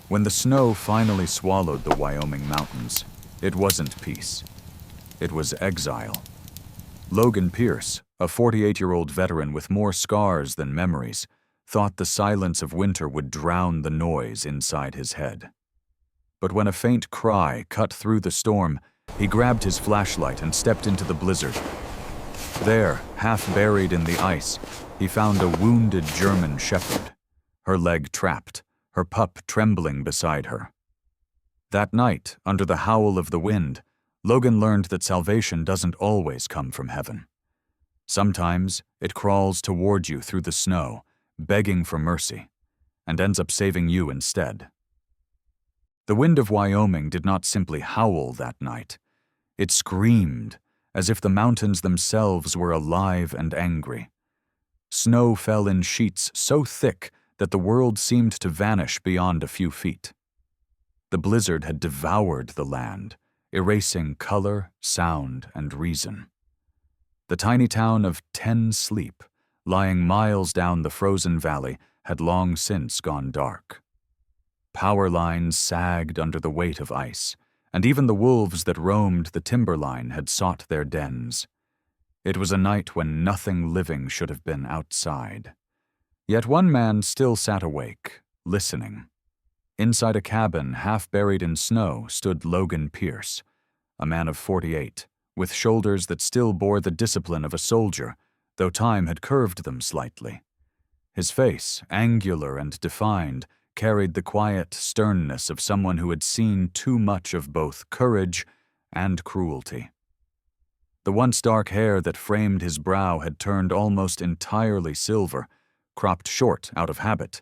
When the snow finally swallowed the Wyoming mountains, it wasn't peace. It was exile. Logan Pierce, a 48-year-old veteran with more scars than memories, thought the silence of winter would drown the noise inside his head. But when a faint cry cut through the storm, he grabbed his flashlight and stepped into the blizzard. There, half buried in the ice, he found a wounded German shepherd, her leg trapped, her pup trembling beside her. That night, under the howl of the wind, Logan learned that salvation doesn't always come from heaven. Sometimes it crawls toward you through the snow, begging for mercy, and ends up saving you instead. The wind of Wyoming did not simply howl that night. It screamed, as if the mountains themselves were alive and angry. Snow fell in sheets so thick that the world seemed to vanish beyond a few feet. The blizzard had devoured the land, erasing color, sound, and reason. The tiny town of Ten Sleep, lying miles down the frozen valley, had long since gone dark. Power lines sagged under the weight of ice, and even the wolves that roamed the timberline had sought their dens. It was a night when nothing living should have been outside. Yet one man still sat awake, listening. Inside a cabin half buried in snow stood Logan Pierce, a man of 48, with shoulders that still bore the discipline of a soldier, though time had curved them slightly. His face, angular and defined, carried the quiet sternness of someone who had seen too much of both courage and cruelty. The once dark hair that framed his brow had turned almost entirely silver, cropped short out of habit,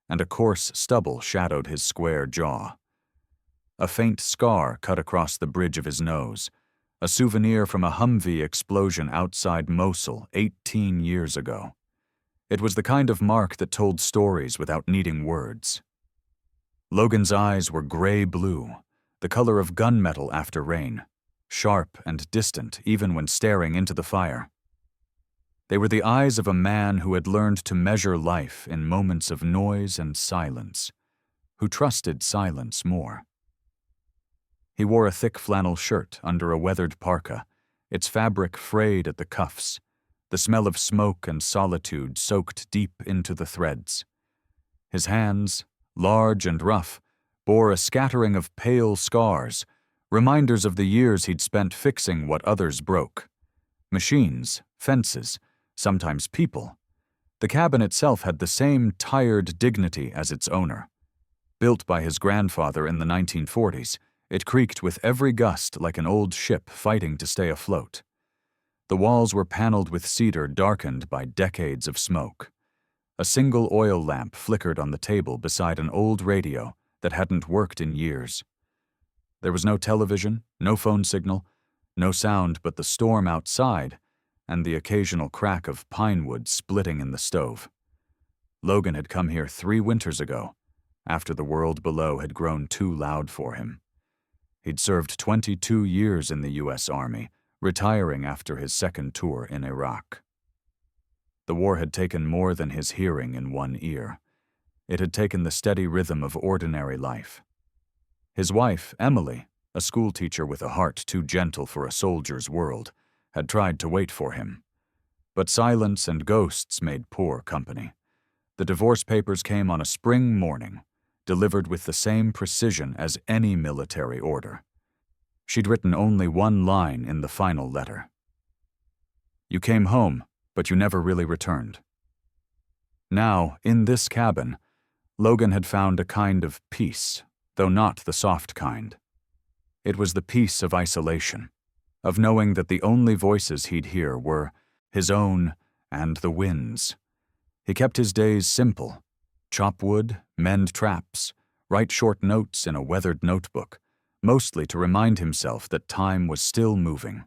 and a coarse stubble shadowed his square jaw. A faint scar cut across the bridge of his nose, a souvenir from a Humvee explosion outside Mosul 18 years ago. It was the kind of mark that told stories without needing words. Logan's eyes were gray-blue, the color of gunmetal after rain, sharp and distant even when staring into the fire. They were the eyes of a man who had learned to measure life in moments of noise and silence, who trusted silence more. He wore a thick flannel shirt under a weathered parka, its fabric frayed at the cuffs, the smell of smoke and solitude soaked deep into the threads. His hands, large and rough, bore a scattering of pale scars, reminders of the years he'd spent fixing what others broke. Machines, fences, sometimes people. The cabin itself had the same tired dignity as its owner. Built by his grandfather in the 1940s, it creaked with every gust like an old ship fighting to stay afloat. The walls were paneled with cedar darkened by decades of smoke. A single oil lamp flickered on the table beside an old radio that hadn't worked in years. There was no television, no phone signal, no sound but the storm outside and the occasional crack of pine wood splitting in the stove. Logan had come here 3 winters ago, after the world below had grown too loud for him. He'd served 22 years in the U.S. Army, retiring after his second tour in Iraq. The war had taken more than his hearing in one ear. It had taken the steady rhythm of ordinary life. His wife, Emily, a schoolteacher with a heart too gentle for a soldier's world, had tried to wait for him. But silence and ghosts made poor company. The divorce papers came on a spring morning, delivered with the same precision as any military order. She'd written only one line in the final letter. "You came home, but you never really returned." Now, in this cabin, Logan had found a kind of peace, though not the soft kind. It was the peace of isolation, of knowing that the only voices he'd hear were his own and the wind's. He kept his days simple: chop wood, mend traps, write short notes in a weathered notebook, mostly to remind himself that time was still moving.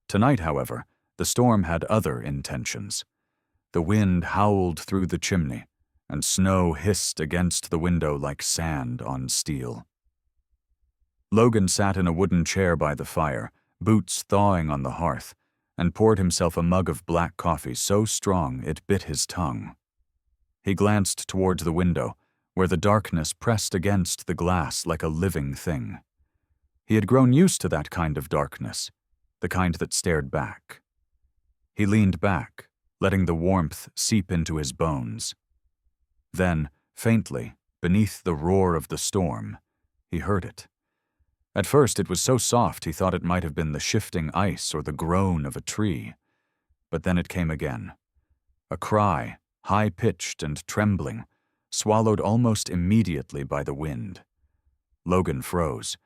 Tonight, however, the storm had other intentions. The wind howled through the chimney, and snow hissed against the window like sand on steel. Logan sat in a wooden chair by the fire, boots thawing on the hearth, and poured himself a mug of black coffee so strong it bit his tongue. He glanced towards the window, where the darkness pressed against the glass like a living thing. He had grown used to that kind of darkness, the kind that stared back. He leaned back, letting the warmth seep into his bones. Then, faintly, beneath the roar of the storm, he heard it. At first it was so soft he thought it might have been the shifting ice or the groan of a tree. But then it came again. A cry, high-pitched and trembling, swallowed almost immediately by the wind. Logan froze.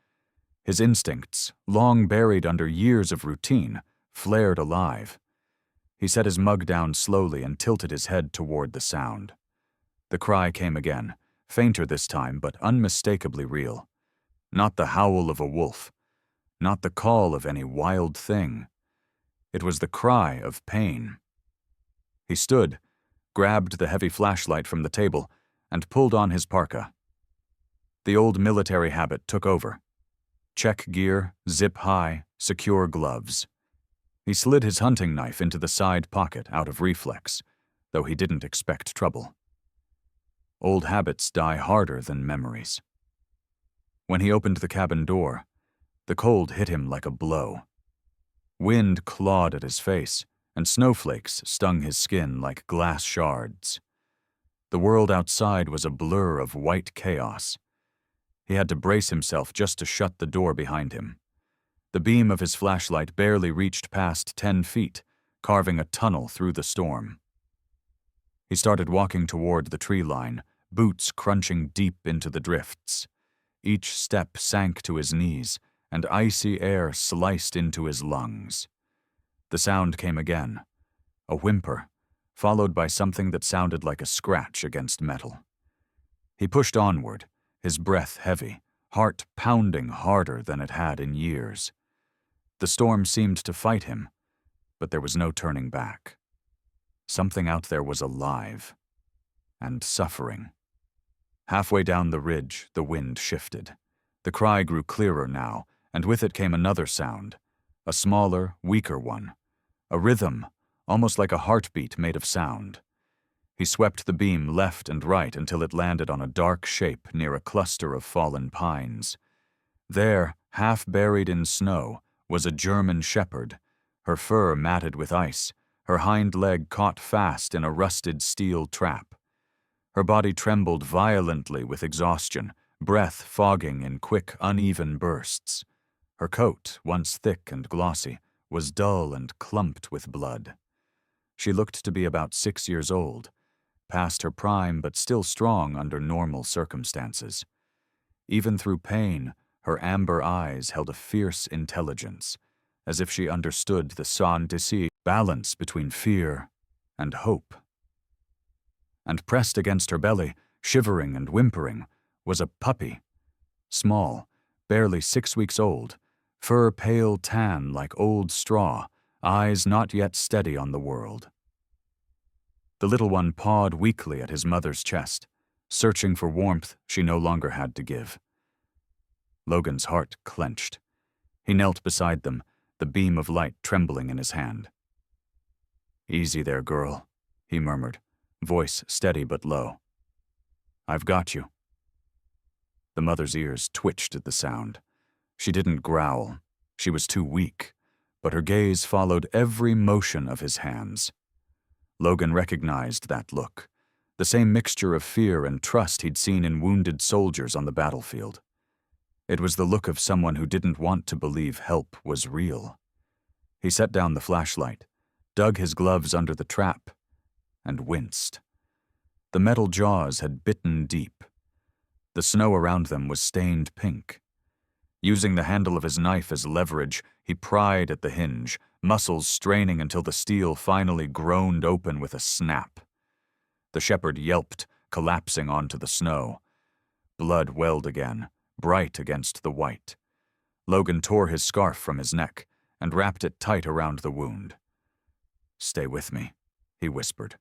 His instincts, long buried under years of routine, flared alive. He set his mug down slowly and tilted his head toward the sound. The cry came again, fainter this time, but unmistakably real. Not the howl of a wolf, not the call of any wild thing. It was the cry of pain. He stood, grabbed the heavy flashlight from the table, and pulled on his parka. The old military habit took over. Check gear, zip high, secure gloves. He slid his hunting knife into the side pocket out of reflex, though he didn't expect trouble. Old habits die harder than memories. When he opened the cabin door, the cold hit him like a blow. Wind clawed at his face, and snowflakes stung his skin like glass shards. The world outside was a blur of white chaos. He had to brace himself just to shut the door behind him. The beam of his flashlight barely reached past 10 feet, carving a tunnel through the storm. He started walking toward the tree line, boots crunching deep into the drifts. Each step sank to his knees, and icy air sliced into his lungs. The sound came again, a whimper, followed by something that sounded like a scratch against metal. He pushed onward, his breath heavy, heart pounding harder than it had in years. The storm seemed to fight him, but there was no turning back. Something out there was alive and suffering. Halfway down the ridge, the wind shifted. The cry grew clearer now, and with it came another sound, a smaller, weaker one, a rhythm, almost like a heartbeat made of sound. He swept the beam left and right until it landed on a dark shape near a cluster of fallen pines. There, half buried in snow, was a German shepherd, her fur matted with ice, her hind leg caught fast in a rusted steel trap. Her body trembled violently with exhaustion, breath fogging in quick, uneven bursts. Her coat, once thick and glossy, was dull and clumped with blood. She looked to be about 6 years old, past her prime but still strong under normal circumstances. Even through pain, her amber eyes held a fierce intelligence, as if she understood the sans-deceit balance between fear and hope. And pressed against her belly, shivering and whimpering, was a puppy. Small, barely 6 weeks old, fur pale tan like old straw, eyes not yet steady on the world. The little one pawed weakly at his mother's chest, searching for warmth she no longer had to give. Logan's heart clenched. He knelt beside them, the beam of light trembling in his hand. "Easy there, girl," he murmured, voice steady but low. "I've got you." The mother's ears twitched at the sound. She didn't growl. She was too weak, but her gaze followed every motion of his hands. Logan recognized that look, the same mixture of fear and trust he'd seen in wounded soldiers on the battlefield. It was the look of someone who didn't want to believe help was real. He set down the flashlight, dug his gloves under the trap, and winced. The metal jaws had bitten deep. The snow around them was stained pink. Using the handle of his knife as leverage, he pried at the hinge, muscles straining until the steel finally groaned open with a snap. The shepherd yelped, collapsing onto the snow. Blood welled again, bright against the white. Logan tore his scarf from his neck and wrapped it tight around the wound. "Stay with me," he whispered.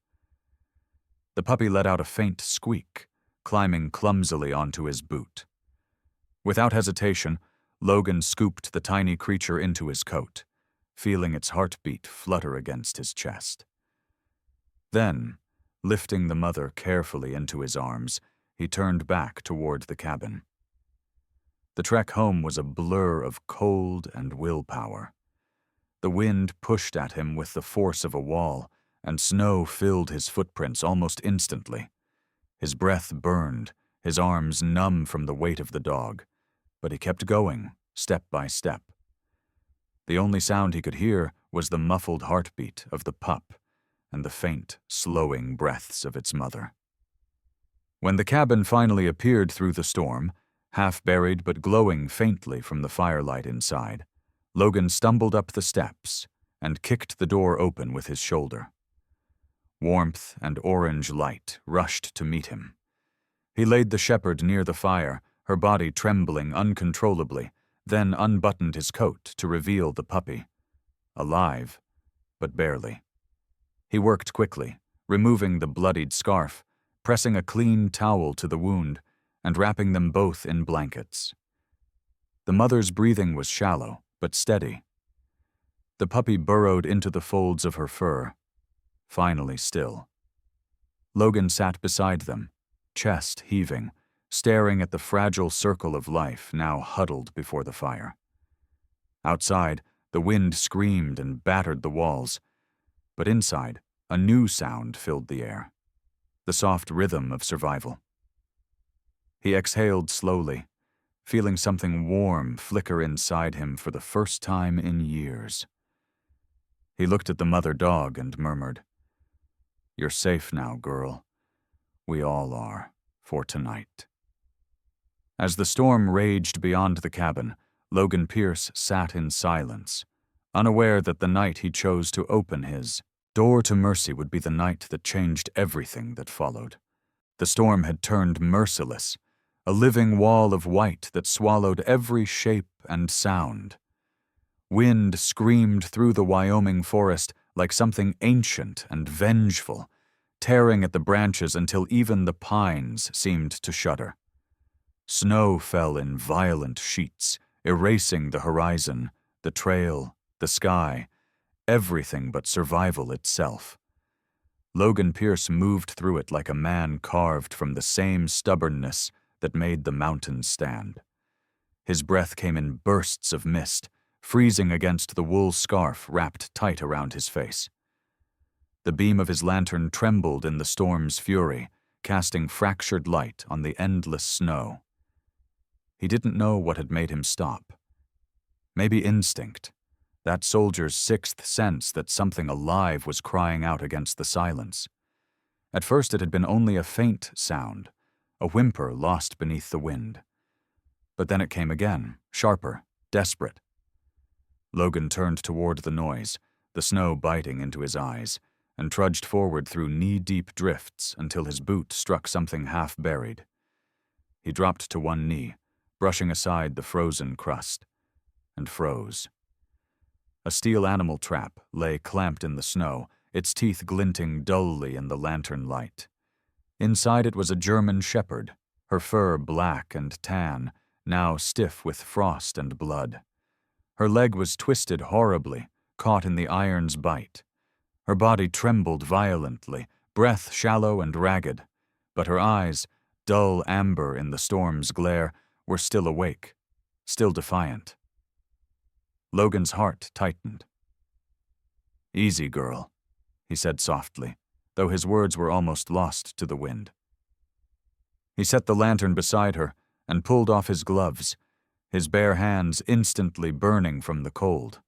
The puppy let out a faint squeak, climbing clumsily onto his boot. Without hesitation, Logan scooped the tiny creature into his coat, feeling its heartbeat flutter against his chest. Then, lifting the mother carefully into his arms, he turned back toward the cabin. The trek home was a blur of cold and willpower. The wind pushed at him with the force of a wall, and snow filled his footprints almost instantly. His breath burned, his arms numb from the weight of the dog, but he kept going, step by step. The only sound he could hear was the muffled heartbeat of the pup and the faint, slowing breaths of its mother. When the cabin finally appeared through the storm, half buried but glowing faintly from the firelight inside, Logan stumbled up the steps and kicked the door open with his shoulder. Warmth and orange light rushed to meet him. He laid the shepherd near the fire, her body trembling uncontrollably, then unbuttoned his coat to reveal the puppy. Alive, but barely. He worked quickly, removing the bloodied scarf, pressing a clean towel to the wound, and wrapping them both in blankets. The mother's breathing was shallow, but steady. The puppy burrowed into the folds of her fur, finally still. Logan sat beside them, chest heaving, staring at the fragile circle of life now huddled before the fire. Outside, the wind screamed and battered the walls, but inside, a new sound filled the air, the soft rhythm of survival. He exhaled slowly, feeling something warm flicker inside him for the first time in years. He looked at the mother dog and murmured, "You're safe now, girl. We all are, for tonight." As the storm raged beyond the cabin, Logan Pierce sat in silence, unaware that the night he chose to open his door to mercy would be the night that changed everything that followed. The storm had turned merciless, a living wall of white that swallowed every shape and sound. Wind screamed through the Wyoming forest like something ancient and vengeful, tearing at the branches until even the pines seemed to shudder. Snow fell in violent sheets, erasing the horizon, the trail, the sky, everything but survival itself. Logan Pierce moved through it like a man carved from the same stubbornness that made the mountains stand. His breath came in bursts of mist, freezing against the wool scarf wrapped tight around his face. The beam of his lantern trembled in the storm's fury, casting fractured light on the endless snow. He didn't know what had made him stop. Maybe instinct, that soldier's sixth sense that something alive was crying out against the silence. At first it had been only a faint sound, a whimper lost beneath the wind. But then it came again, sharper, desperate. Logan turned toward the noise, the snow biting into his eyes, and trudged forward through knee-deep drifts until his boot struck something half-buried. He dropped to one knee, brushing aside the frozen crust, and froze. A steel animal trap lay clamped in the snow, its teeth glinting dully in the lantern light. Inside it was a German shepherd, her fur black and tan, now stiff with frost and blood. Her leg was twisted horribly, caught in the iron's bite. Her body trembled violently, breath shallow and ragged, but her eyes, dull amber in the storm's glare, were still awake, still defiant. Logan's heart tightened. "Easy, girl," he said softly, though his words were almost lost to the wind. He set the lantern beside her and pulled off his gloves, his bare hands instantly burning from the cold.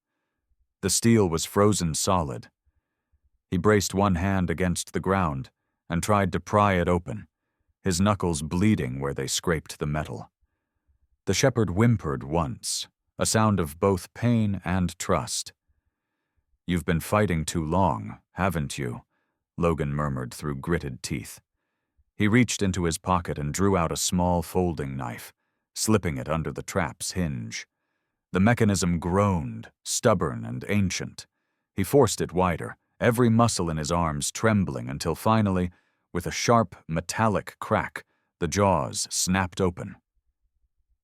The steel was frozen solid. He braced one hand against the ground and tried to pry it open, his knuckles bleeding where they scraped the metal. The shepherd whimpered once, a sound of both pain and trust. "You've been fighting too long, haven't you?" Logan murmured through gritted teeth. He reached into his pocket and drew out a small folding knife, slipping it under the trap's hinge. The mechanism groaned, stubborn and ancient. He forced it wider, every muscle in his arms trembling until finally, with a sharp, metallic crack, the jaws snapped open.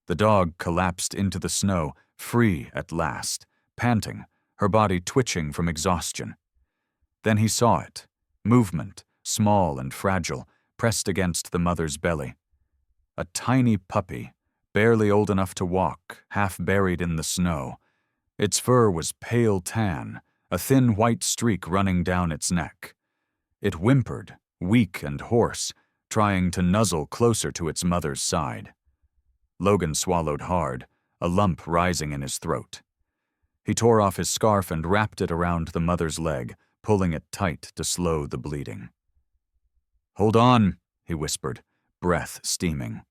The dog collapsed into the snow, free at last, panting, her body twitching from exhaustion. Then he saw it, movement, small and fragile, pressed against the mother's belly. a tiny puppy, barely old enough to walk, half buried in the snow. Its fur was pale tan, a thin white streak running down its neck. It whimpered, weak and hoarse, trying to nuzzle closer to its mother's side. Logan swallowed hard, a lump rising in his throat. He tore off his scarf and wrapped it around the mother's leg, pulling it tight to slow the bleeding. "Hold on," he whispered, breath steaming.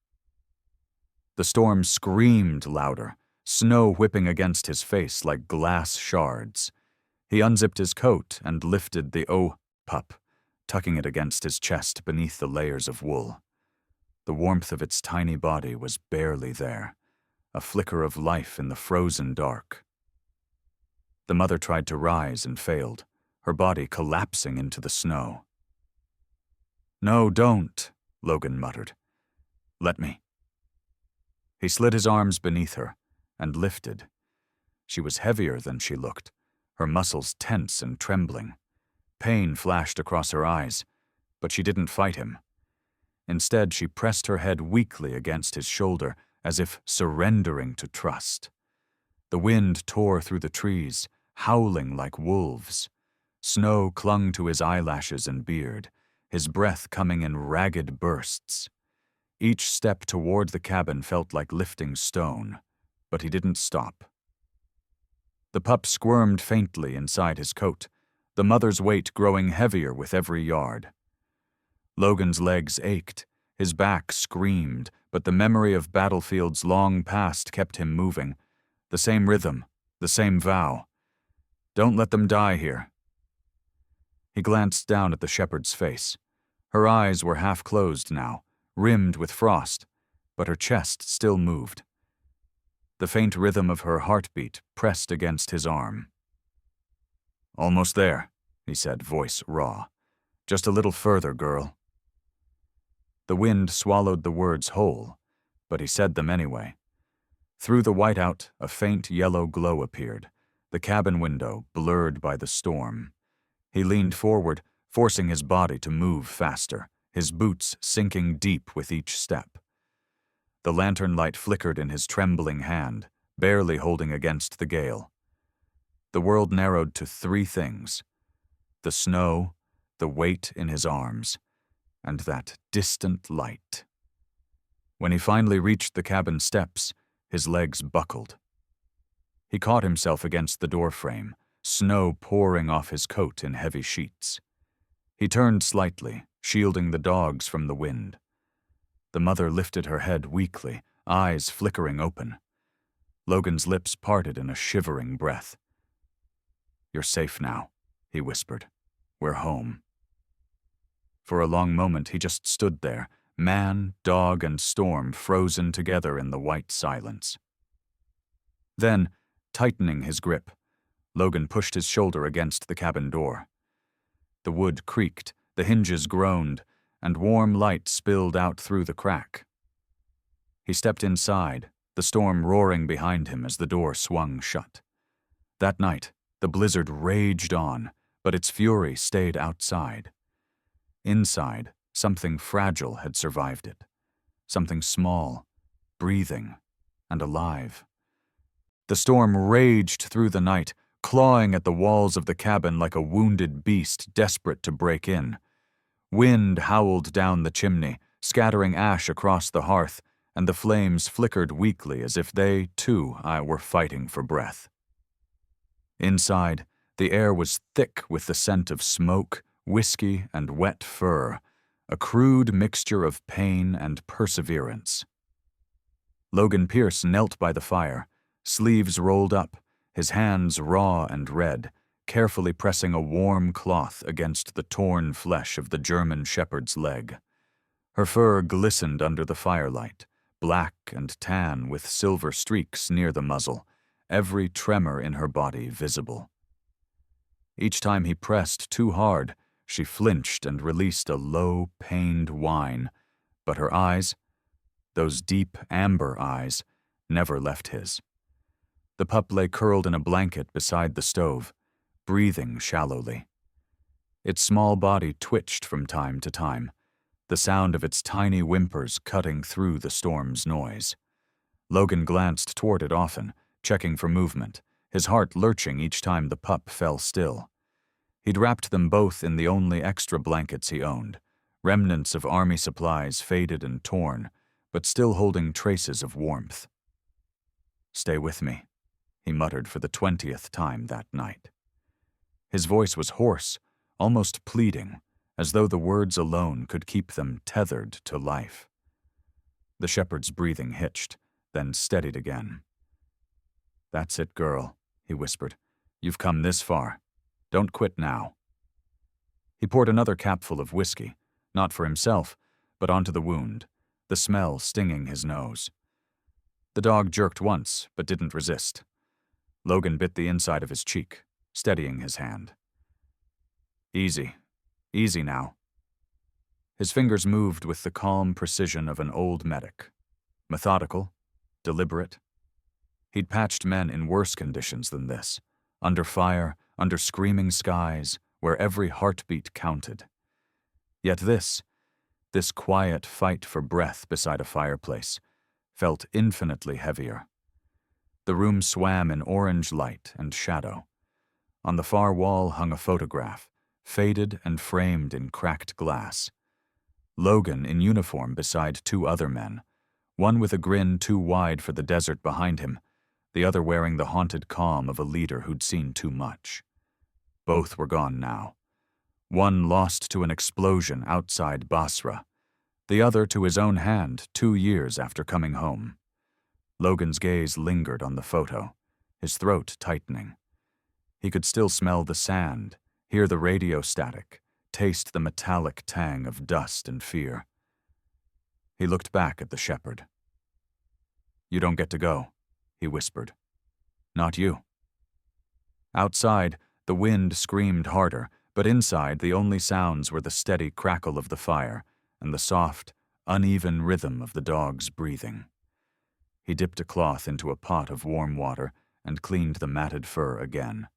The storm screamed louder, snow whipping against his face like glass shards. He unzipped his coat and lifted the pup, tucking it against his chest beneath the layers of wool. The warmth of its tiny body was barely there, a flicker of life in the frozen dark. The mother tried to rise and failed, her body collapsing into the snow. "No, don't," Logan muttered. "Let me." He slid his arms beneath her and lifted. She was heavier than she looked, her muscles tense and trembling. Pain flashed across her eyes, but she didn't fight him. Instead, she pressed her head weakly against his shoulder, as if surrendering to trust. The wind tore through the trees, howling like wolves. Snow clung to his eyelashes and beard, his breath coming in ragged bursts. Each step toward the cabin felt like lifting stone, but he didn't stop. The pup squirmed faintly inside his coat, the mother's weight growing heavier with every yard. Logan's legs ached, his back screamed, but the memory of battlefields long past kept him moving. The same rhythm, the same vow. "Don't let them die here." He glanced down at the shepherd's face. Her eyes were half closed now, rimmed with frost, but her chest still moved. The faint rhythm of her heartbeat pressed against his arm. "Almost there," he said, voice raw. "Just a little further, girl." The wind swallowed the words whole, but he said them anyway. Through the whiteout, a faint yellow glow appeared, the cabin window blurred by the storm. He leaned forward, forcing his body to move faster, his boots sinking deep with each step. The lantern light flickered in his trembling hand, barely holding against the gale. The world narrowed to three things: the snow, the weight in his arms, and that distant light. When he finally reached the cabin steps, his legs buckled. He caught himself against the doorframe, snow pouring off his coat in heavy sheets. He turned slightly, shielding the dogs from the wind. The mother lifted her head weakly, eyes flickering open. Logan's lips parted in a shivering breath. "You're safe now," he whispered. "We're home." For a long moment he just stood there, man, dog, and storm frozen together in the white silence. Then, tightening his grip, Logan pushed his shoulder against the cabin door. The wood creaked, the hinges groaned, and warm light spilled out through the crack. He stepped inside, the storm roaring behind him as the door swung shut. That night, the blizzard raged on, but its fury stayed outside. Inside, something fragile had survived it. Something small, breathing, and alive. The storm raged through the night, clawing at the walls of the cabin like a wounded beast desperate to break in. Wind howled down the chimney, scattering ash across the hearth, and the flames flickered weakly as if they, too, were fighting for breath. Inside, the air was thick with the scent of smoke, whiskey, and wet fur, a crude mixture of pain and perseverance. Logan Pierce knelt by the fire, sleeves rolled up, his hands raw and red, carefully pressing a warm cloth against the torn flesh of the German shepherd's leg. Her fur glistened under the firelight, black and tan with silver streaks near the muzzle, every tremor in her body visible. Each time he pressed too hard, she flinched and released a low, pained whine, but her eyes, those deep amber eyes, never left his. The pup lay curled in a blanket beside the stove, breathing shallowly. Its small body twitched from time to time, the sound of its tiny whimpers cutting through the storm's noise. Logan glanced toward it often, checking for movement, his heart lurching each time the pup fell still. He'd wrapped them both in the only extra blankets he owned, remnants of army supplies faded and torn, but still holding traces of warmth. "Stay with me," he muttered for the 20th time that night. His voice was hoarse, almost pleading, as though the words alone could keep them tethered to life. The shepherd's breathing hitched, then steadied again. "That's it, girl," he whispered. "You've come this far. Don't quit now." He poured another capful of whiskey, not for himself, but onto the wound, the smell stinging his nose. The dog jerked once, but didn't resist. Logan bit the inside of his cheek, steadying his hand. "Easy. Easy now." His fingers moved with the calm precision of an old medic. Methodical, deliberate. He'd patched men in worse conditions than this, under fire, under screaming skies, where every heartbeat counted. Yet this quiet fight for breath beside a fireplace, felt infinitely heavier. The room swam in orange light and shadow. On the far wall hung a photograph, faded and framed in cracked glass. Logan in uniform beside two other men, one with a grin too wide for the desert behind him, the other wearing the haunted calm of a leader who'd seen too much. Both were gone now. One lost to an explosion outside Basra, the other to his own hand 2 years after coming home. Logan's gaze lingered on the photo, his throat tightening. He could still smell the sand, hear the radio static, taste the metallic tang of dust and fear. He looked back at the shepherd. "You don't get to go," he whispered. "Not you." Outside, the wind screamed harder, but inside the only sounds were the steady crackle of the fire and the soft, uneven rhythm of the dog's breathing. He dipped a cloth into a pot of warm water and cleaned the matted fur again,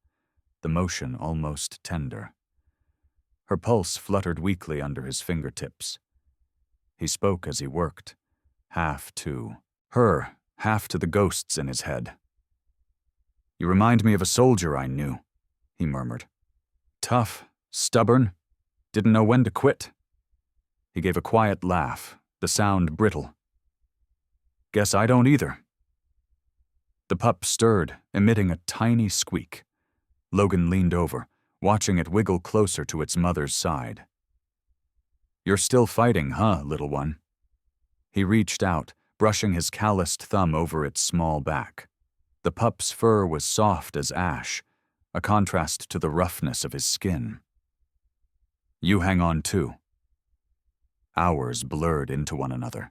the motion almost tender. Her pulse fluttered weakly under his fingertips. He spoke as he worked, half to her, half to the ghosts in his head. "You remind me of a soldier I knew," he murmured. "Tough, stubborn, didn't know when to quit." He gave a quiet laugh, the sound brittle. "Guess I don't either." The pup stirred, emitting a tiny squeak. Logan leaned over, watching it wiggle closer to its mother's side. "You're still fighting, huh, little one?" He reached out, brushing his calloused thumb over its small back. The pup's fur was soft as ash, a contrast to the roughness of his skin. "You hang on too." Hours blurred into one another.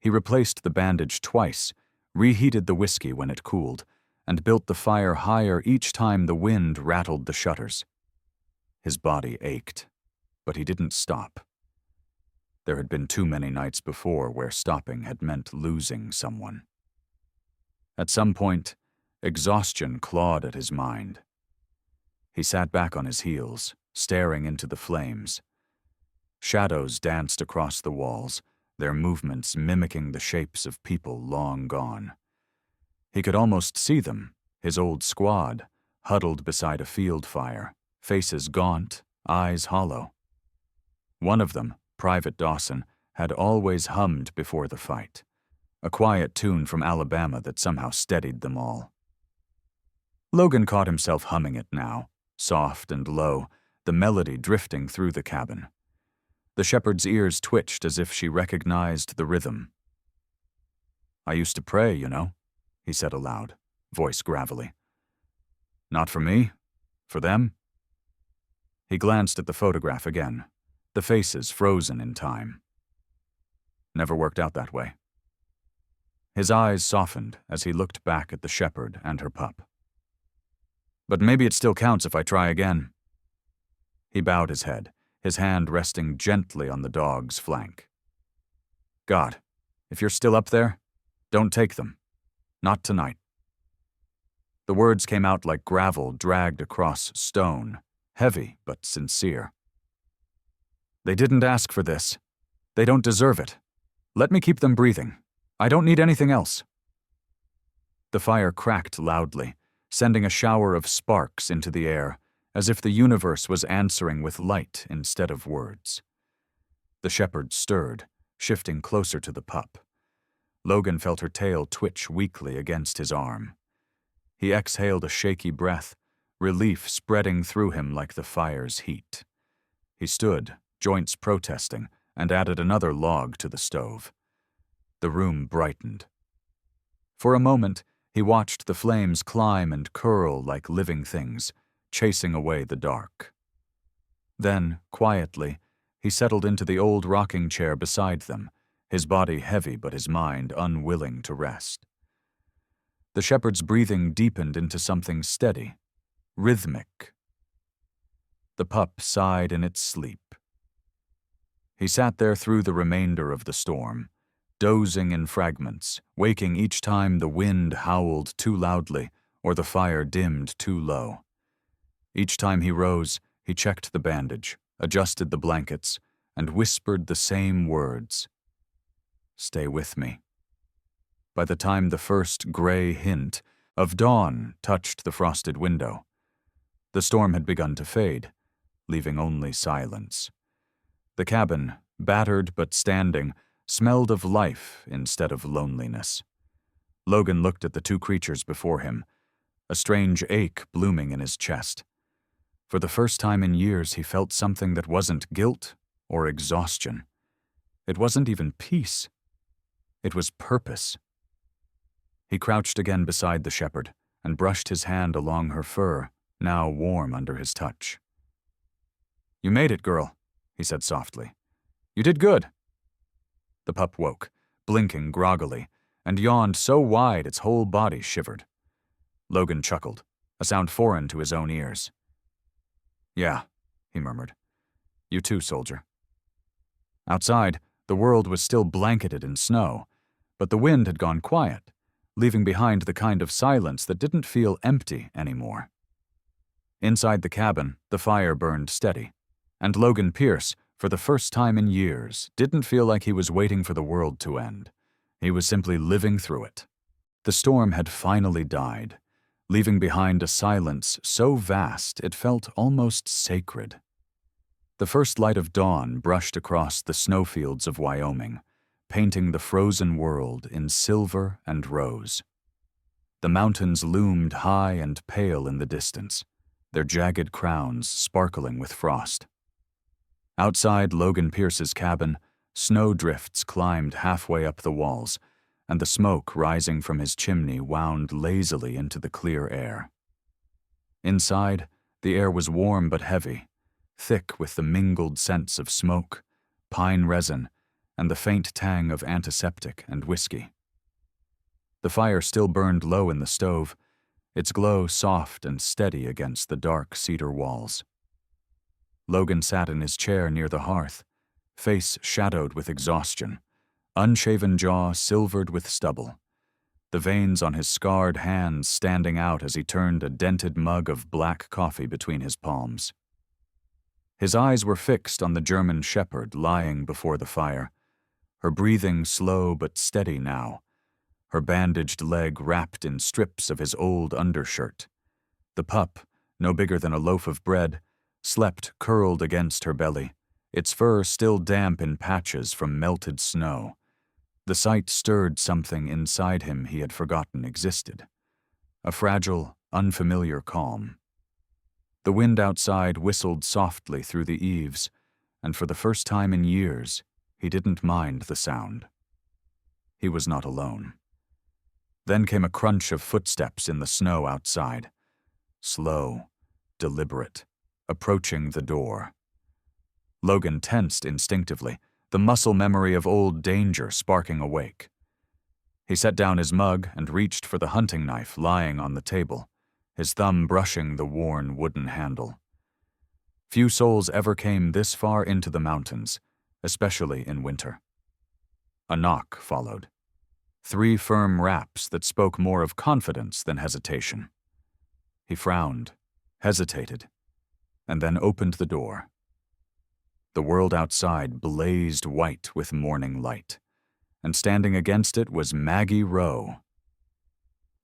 He replaced the bandage twice, reheated the whiskey when it cooled, and built the fire higher each time the wind rattled the shutters. His body ached, but he didn't stop. There had been too many nights before where stopping had meant losing someone. At some point, exhaustion clawed at his mind. He sat back on his heels, staring into the flames. Shadows danced across the walls, their movements mimicking the shapes of people long gone. He could almost see them, his old squad, huddled beside a field fire, faces gaunt, eyes hollow. One of them, Private Dawson, had always hummed before the fight, a quiet tune from Alabama that somehow steadied them all. Logan caught himself humming it now, soft and low, the melody drifting through the cabin. The shepherd's ears twitched as if she recognized the rhythm. "I used to pray, you know," he said aloud, voice gravelly. "Not for me? For them?" He glanced at the photograph again, the faces frozen in time. "Never worked out that way." His eyes softened as he looked back at the shepherd and her pup. "But maybe it still counts if I try again." He bowed his head, his hand resting gently on the dog's flank. "God, if you're still up there, don't take them. Not tonight." The words came out like gravel dragged across stone, heavy but sincere. "They didn't ask for this," They don't deserve it. Let me keep them breathing. I don't need anything else." The fire cracked loudly, sending a shower of sparks into the air, as if the universe was answering with light instead of words. The shepherd stirred, shifting closer to the pup. Logan felt her tail twitch weakly against his arm. He exhaled a shaky breath, relief spreading through him like the fire's heat. He stood, joints protesting, and added another log to the stove. The room brightened. For a moment, he watched the flames climb and curl like living things, chasing away the dark. Then, quietly, he settled into the old rocking chair beside them, his body heavy but his mind unwilling to rest. The shepherd's breathing deepened into something steady, rhythmic. The pup sighed in its sleep. He sat there through the remainder of the storm, dozing in fragments, waking each time the wind howled too loudly or the fire dimmed too low. Each time he rose, he checked the bandage, adjusted the blankets, and whispered the same words. "Stay with me." By the time the first gray hint of dawn touched the frosted window, the storm had begun to fade, leaving only silence. The cabin, battered but standing, smelled of life instead of loneliness. Logan looked at the two creatures before him, a strange ache blooming in his chest. For the first time in years, he felt something that wasn't guilt or exhaustion. It wasn't even peace. It was purpose. He crouched again beside the shepherd and brushed his hand along her fur, now warm under his touch. "You made it, girl," he said softly. "You did good." The pup woke, blinking groggily, and yawned so wide its whole body shivered. Logan chuckled, a sound foreign to his own ears. "Yeah," he murmured. "You too, soldier." Outside, the world was still blanketed in snow, but the wind had gone quiet, leaving behind the kind of silence that didn't feel empty anymore. Inside the cabin, the fire burned steady, and Logan Pierce, for the first time in years, didn't feel like he was waiting for the world to end. He was simply living through it. The storm had finally died, leaving behind a silence so vast it felt almost sacred. The first light of dawn brushed across the snowfields of Wyoming, painting the frozen world in silver and rose. The mountains loomed high and pale in the distance, their jagged crowns sparkling with frost. Outside Logan Pierce's cabin, snowdrifts climbed halfway up the walls, and the smoke rising from his chimney wound lazily into the clear air. Inside, the air was warm but heavy, thick with the mingled scents of smoke, pine resin, and the faint tang of antiseptic and whiskey. The fire still burned low in the stove, its glow soft and steady against the dark cedar walls. Logan sat in his chair near the hearth, face shadowed with exhaustion, unshaven jaw silvered with stubble, the veins on his scarred hands standing out as he turned a dented mug of black coffee between his palms. His eyes were fixed on the German shepherd lying before the fire, her breathing slow but steady now, her bandaged leg wrapped in strips of his old undershirt. The pup, no bigger than a loaf of bread, slept curled against her belly, its fur still damp in patches from melted snow. The sight stirred something inside him he had forgotten existed, a fragile, unfamiliar calm. The wind outside whistled softly through the eaves, and for the first time in years, he didn't mind the sound. He was not alone. Then came a crunch of footsteps in the snow outside, slow, deliberate, approaching the door. Logan tensed instinctively, the muscle memory of old danger sparking awake. He set down his mug and reached for the hunting knife lying on the table, his thumb brushing the worn wooden handle. Few souls ever came this far into the mountains, especially in winter. A knock followed. 3 firm raps that spoke more of confidence than hesitation. He frowned, hesitated, and then opened the door. The world outside blazed white with morning light, and standing against it was Maggie Rowe.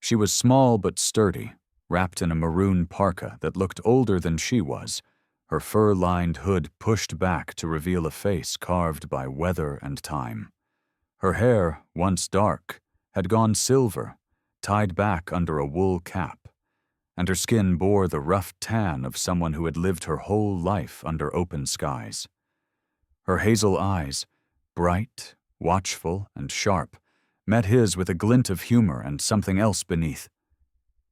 She was small but sturdy, wrapped in a maroon parka that looked older than she was, her fur-lined hood pushed back to reveal a face carved by weather and time. Her hair, once dark, had gone silver, tied back under a wool cap, and her skin bore the rough tan of someone who had lived her whole life under open skies. Her hazel eyes, bright, watchful, and sharp, met his with a glint of humor and something else beneath.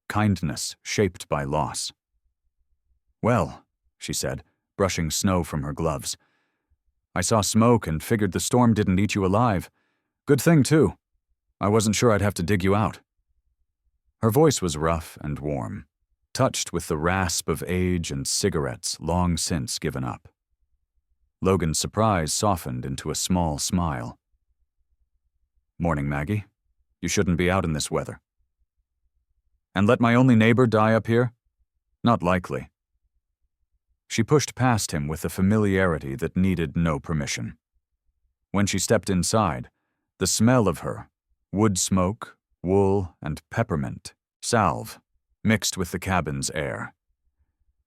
Kindness shaped by loss. "Well," she said, brushing snow from her gloves. "I saw smoke and figured the storm didn't eat you alive. Good thing, too. I wasn't sure I'd have to dig you out." Her voice was rough and warm, touched with the rasp of age and cigarettes long since given up. Logan's surprise softened into a small smile. "Morning, Maggie. You shouldn't be out in this weather." "And let my only neighbor die up here? Not likely." She pushed past him with a familiarity that needed no permission. When she stepped inside, the smell of her, wood smoke, wool, and peppermint, salve, mixed with the cabin's air.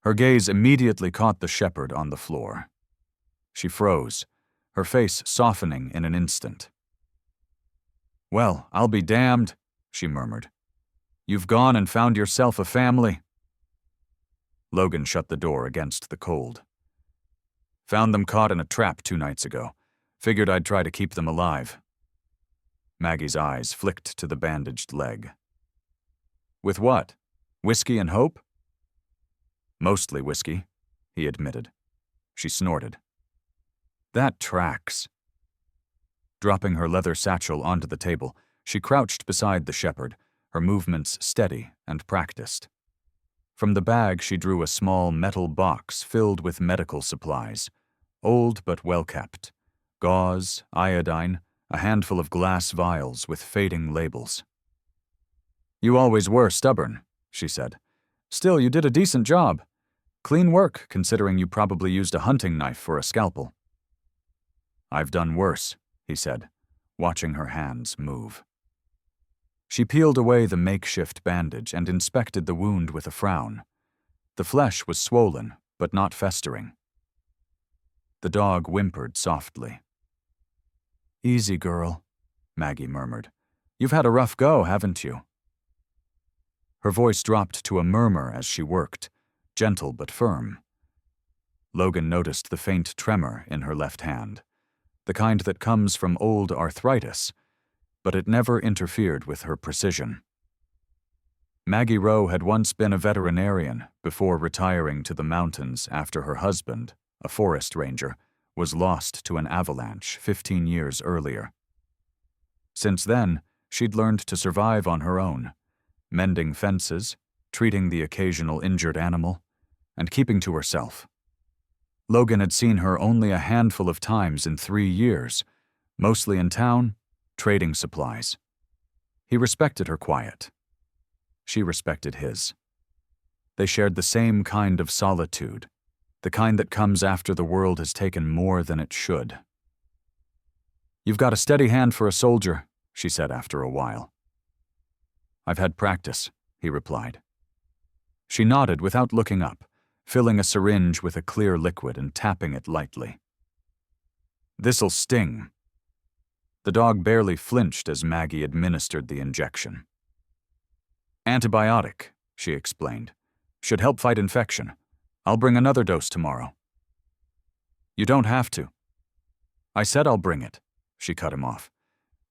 Her gaze immediately caught the shepherd on the floor. She froze, her face softening in an instant. "Well, I'll be damned," she murmured. "You've gone and found yourself a family." Logan shut the door against the cold. "Found them caught in a trap 2 nights ago. Figured I'd try to keep them alive." Maggie's eyes flicked to the bandaged leg. "With what? Whiskey and hope?" "Mostly whiskey," he admitted. She snorted. "That tracks." Dropping her leather satchel onto the table, she crouched beside the shepherd, her movements steady and practiced. From the bag she drew a small metal box filled with medical supplies, old but well-kept, gauze, iodine, a handful of glass vials with fading labels. "You always were stubborn," she said. "Still, you did a decent job. Clean work, considering you probably used a hunting knife for a scalpel." "I've done worse," he said, watching her hands move. She peeled away the makeshift bandage and inspected the wound with a frown. The flesh was swollen, but not festering. The dog whimpered softly. "Easy, girl," Maggie murmured. "You've had a rough go, haven't you?" Her voice dropped to a murmur as she worked, gentle but firm. Logan noticed the faint tremor in her left hand, the kind that comes from old arthritis, but it never interfered with her precision. Maggie Rowe had once been a veterinarian before retiring to the mountains after her husband, a forest ranger, was lost to an avalanche 15 years earlier. Since then, she'd learned to survive on her own, mending fences, treating the occasional injured animal, and keeping to herself. Logan had seen her only a handful of times in 3 years, mostly in town, trading supplies. He respected her quiet. She respected his. They shared the same kind of solitude, the kind that comes after the world has taken more than it should. "You've got a steady hand for a soldier," she said after a while. "I've had practice," he replied. She nodded without looking up, filling a syringe with a clear liquid and tapping it lightly. "This'll sting." The dog barely flinched as Maggie administered the injection. "Antibiotic," she explained. "Should help fight infection. I'll bring another dose tomorrow." "You don't have to." "I said I'll bring it," she cut him off.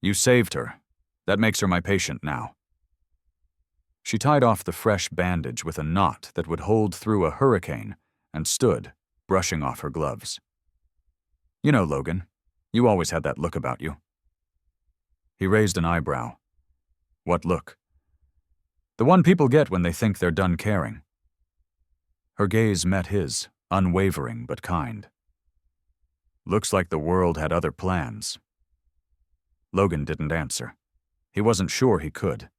"You saved her. That makes her my patient now." She tied off the fresh bandage with a knot that would hold through a hurricane and stood, brushing off her gloves. "You know, Logan, you always had that look about you." He raised an eyebrow. "What look?" "The one people get when they think they're done caring." Her gaze met his, unwavering but kind. "Looks like the world had other plans." Logan didn't answer. He wasn't sure he could.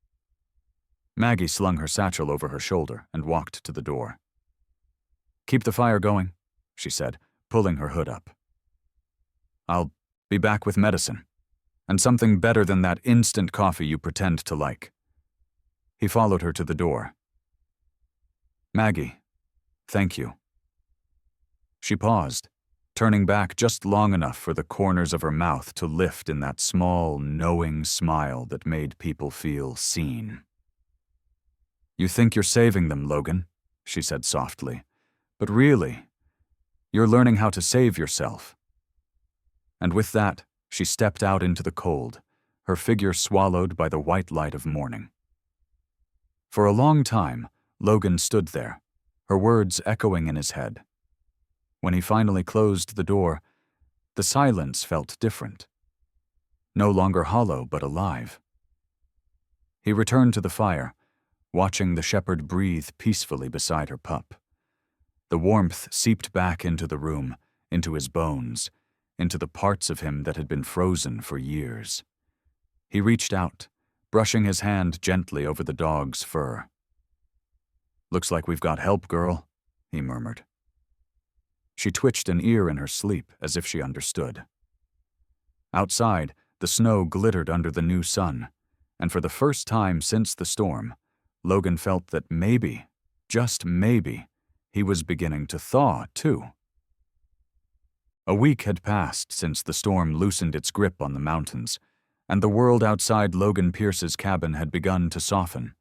Maggie slung her satchel over her shoulder and walked to the door. "Keep the fire going," she said, pulling her hood up. I'll be back with medicine. And something better than that instant coffee you pretend to like." He followed her to the door. "Maggie, thank you." She paused, turning back just long enough for the corners of her mouth to lift in that small, knowing smile that made people feel seen. "You think you're saving them, Logan," she said softly, "but really, you're learning how to save yourself." And with that, she stepped out into the cold, her figure swallowed by the white light of morning. For a long time, Logan stood there, her words echoing in his head. When he finally closed the door, the silence felt different. No longer hollow, but alive. He returned to the fire, watching the shepherd breathe peacefully beside her pup. The warmth seeped back into the room, into his bones, into the parts of him that had been frozen for years. He reached out, brushing his hand gently over the dog's fur. "Looks like we've got help, girl," he murmured. She twitched an ear in her sleep as if she understood. Outside, the snow glittered under the new sun, and for the first time since the storm, Logan felt that maybe, just maybe, he was beginning to thaw, too. A week had passed since the storm loosened its grip on the mountains, and the world outside Logan Pierce's cabin had begun to soften.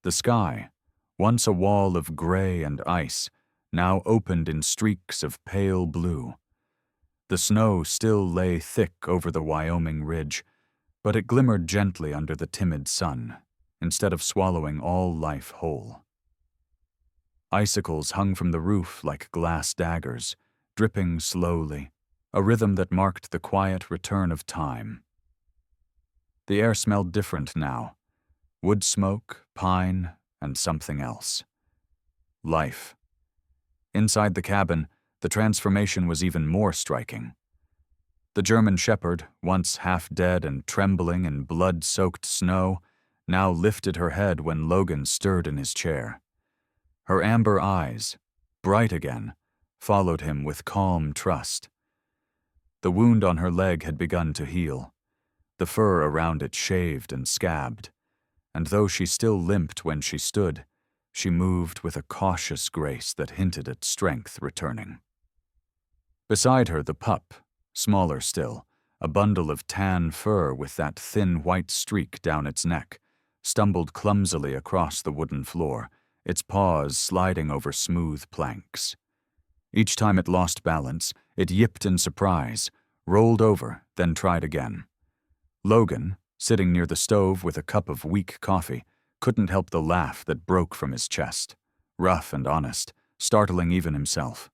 The sky, once a wall of gray and ice, now opened in streaks of pale blue. The snow still lay thick over the Wyoming ridge, but it glimmered gently under the timid sun, instead of swallowing all life whole. Icicles hung from the roof like glass daggers, dripping slowly, a rhythm that marked the quiet return of time. The air smelled different now. Wood smoke, pine, and something else. Life. Inside the cabin, the transformation was even more striking. The German shepherd, once half dead and trembling in blood-soaked snow, now lifted her head when Logan stirred in his chair. Her amber eyes, bright again, followed him with calm trust. The wound on her leg had begun to heal, the fur around it shaved and scabbed, and though she still limped when she stood, she moved with a cautious grace that hinted at strength returning. Beside her, the pup, smaller still, a bundle of tan fur with that thin white streak down its neck, stumbled clumsily across the wooden floor, its paws sliding over smooth planks. Each time it lost balance, it yipped in surprise, rolled over, then tried again. Logan, sitting near the stove with a cup of weak coffee, couldn't help the laugh that broke from his chest, rough and honest, startling even himself.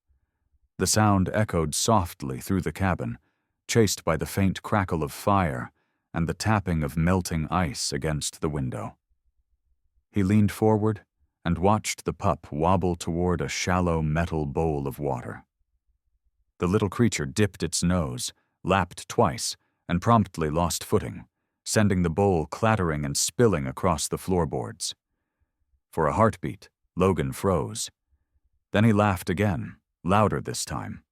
The sound echoed softly through the cabin, chased by the faint crackle of fire and the tapping of melting ice against the window. He leaned forward and watched the pup wobble toward a shallow metal bowl of water. The little creature dipped its nose, lapped twice, and promptly lost footing, sending the bowl clattering and spilling across the floorboards. For a heartbeat, Logan froze. Then he laughed again, louder this time.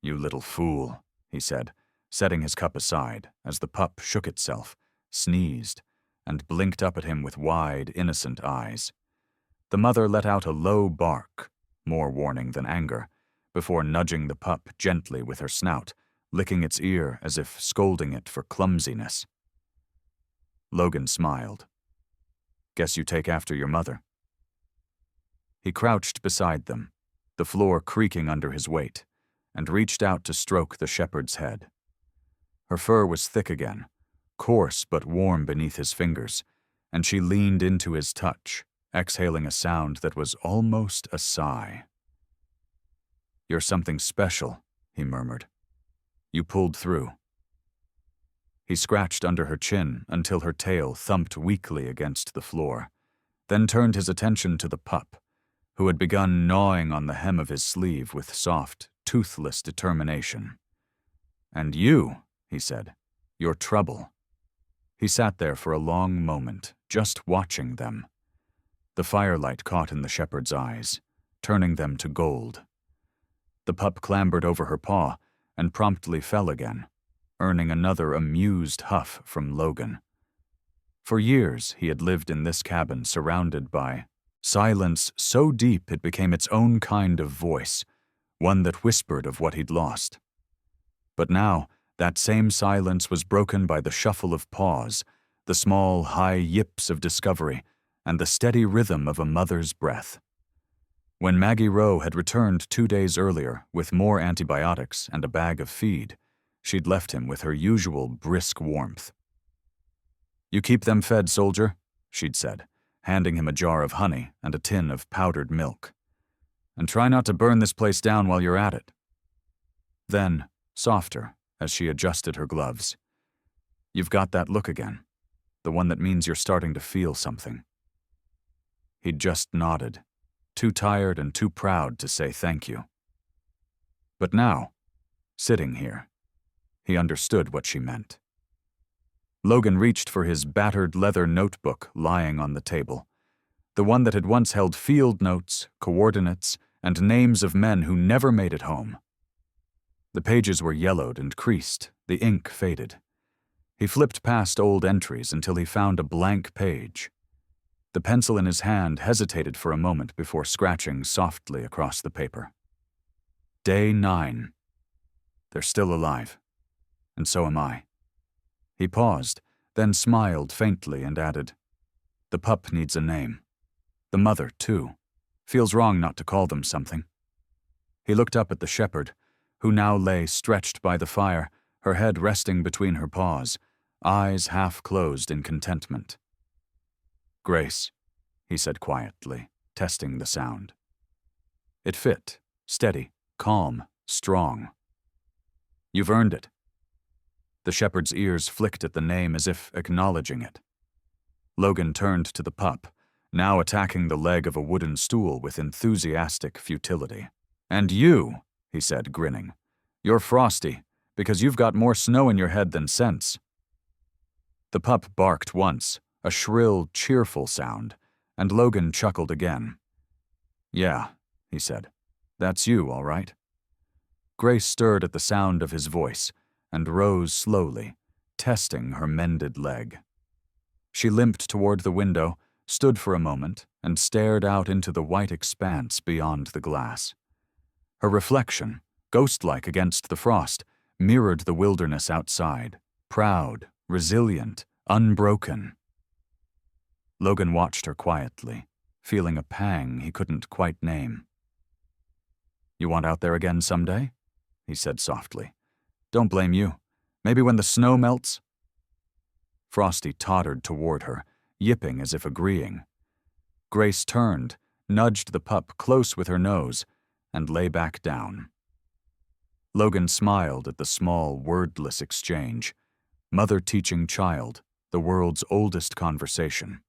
"You little fool," he said, setting his cup aside as the pup shook itself, sneezed, and blinked up at him with wide, innocent eyes. The mother let out a low bark, more warning than anger, before nudging the pup gently with her snout, licking its ear as if scolding it for clumsiness. Logan smiled. "Guess you take after your mother." He crouched beside them, the floor creaking under his weight, and reached out to stroke the shepherd's head. Her fur was thick again, coarse but warm beneath his fingers, and she leaned into his touch, exhaling a sound that was almost a sigh. "You're something special," he murmured. "You pulled through." He scratched under her chin until her tail thumped weakly against the floor, then turned his attention to the pup, who had begun gnawing on the hem of his sleeve with soft, toothless determination. "And you," he said, "you're trouble." He sat there for a long moment, just watching them. The firelight caught in the shepherd's eyes, turning them to gold. The pup clambered over her paw, and promptly fell again, earning another amused huff from Logan. For years, he had lived in this cabin surrounded by silence so deep it became its own kind of voice, one that whispered of what he'd lost. But now, that same silence was broken by the shuffle of paws, the small, high yips of discovery, and the steady rhythm of a mother's breath. When Maggie Rowe had returned 2 days earlier with more antibiotics and a bag of feed, she'd left him with her usual brisk warmth. "You keep them fed, soldier," she'd said, handing him a jar of honey and a tin of powdered milk. "And try not to burn this place down while you're at it." Then, softer, as she adjusted her gloves, "You've got that look again, the one that means you're starting to feel something." He'd just nodded, too tired and too proud to say thank you. But now, sitting here, he understood what she meant. Logan reached for his battered leather notebook lying on the table, the one that had once held field notes, coordinates, and names of men who never made it home. The pages were yellowed and creased, the ink faded. He flipped past old entries until he found a blank page. The pencil in his hand hesitated for a moment before scratching softly across the paper. Day 9. They're still alive. And so am I. He paused, then smiled faintly and added, "The pup needs a name. The mother, too. Feels wrong not to call them something." He looked up at the shepherd, who now lay stretched by the fire, her head resting between her paws, eyes half closed in contentment. "Grace," he said quietly, testing the sound. It fit, steady, calm, strong. "You've earned it." The shepherd's ears flicked at the name as if acknowledging it. Logan turned to the pup, now attacking the leg of a wooden stool with enthusiastic futility. "And you," he said, grinning, "you're Frosty, because you've got more snow in your head than sense." The pup barked once, a shrill, cheerful sound, and Logan chuckled again. "Yeah," he said, "that's you, all right." Grace stirred at the sound of his voice and rose slowly, testing her mended leg. She limped toward the window, stood for a moment, and stared out into the white expanse beyond the glass. Her reflection, ghost-like against the frost, mirrored the wilderness outside, proud, resilient, unbroken. Logan watched her quietly, feeling a pang he couldn't quite name. "You want out there again someday?" he said softly. "Don't blame you. Maybe when the snow melts?" Frosty tottered toward her, yipping as if agreeing. Grace turned, nudged the pup close with her nose, and lay back down. Logan smiled at the small, wordless exchange. Mother teaching child, the world's oldest conversation.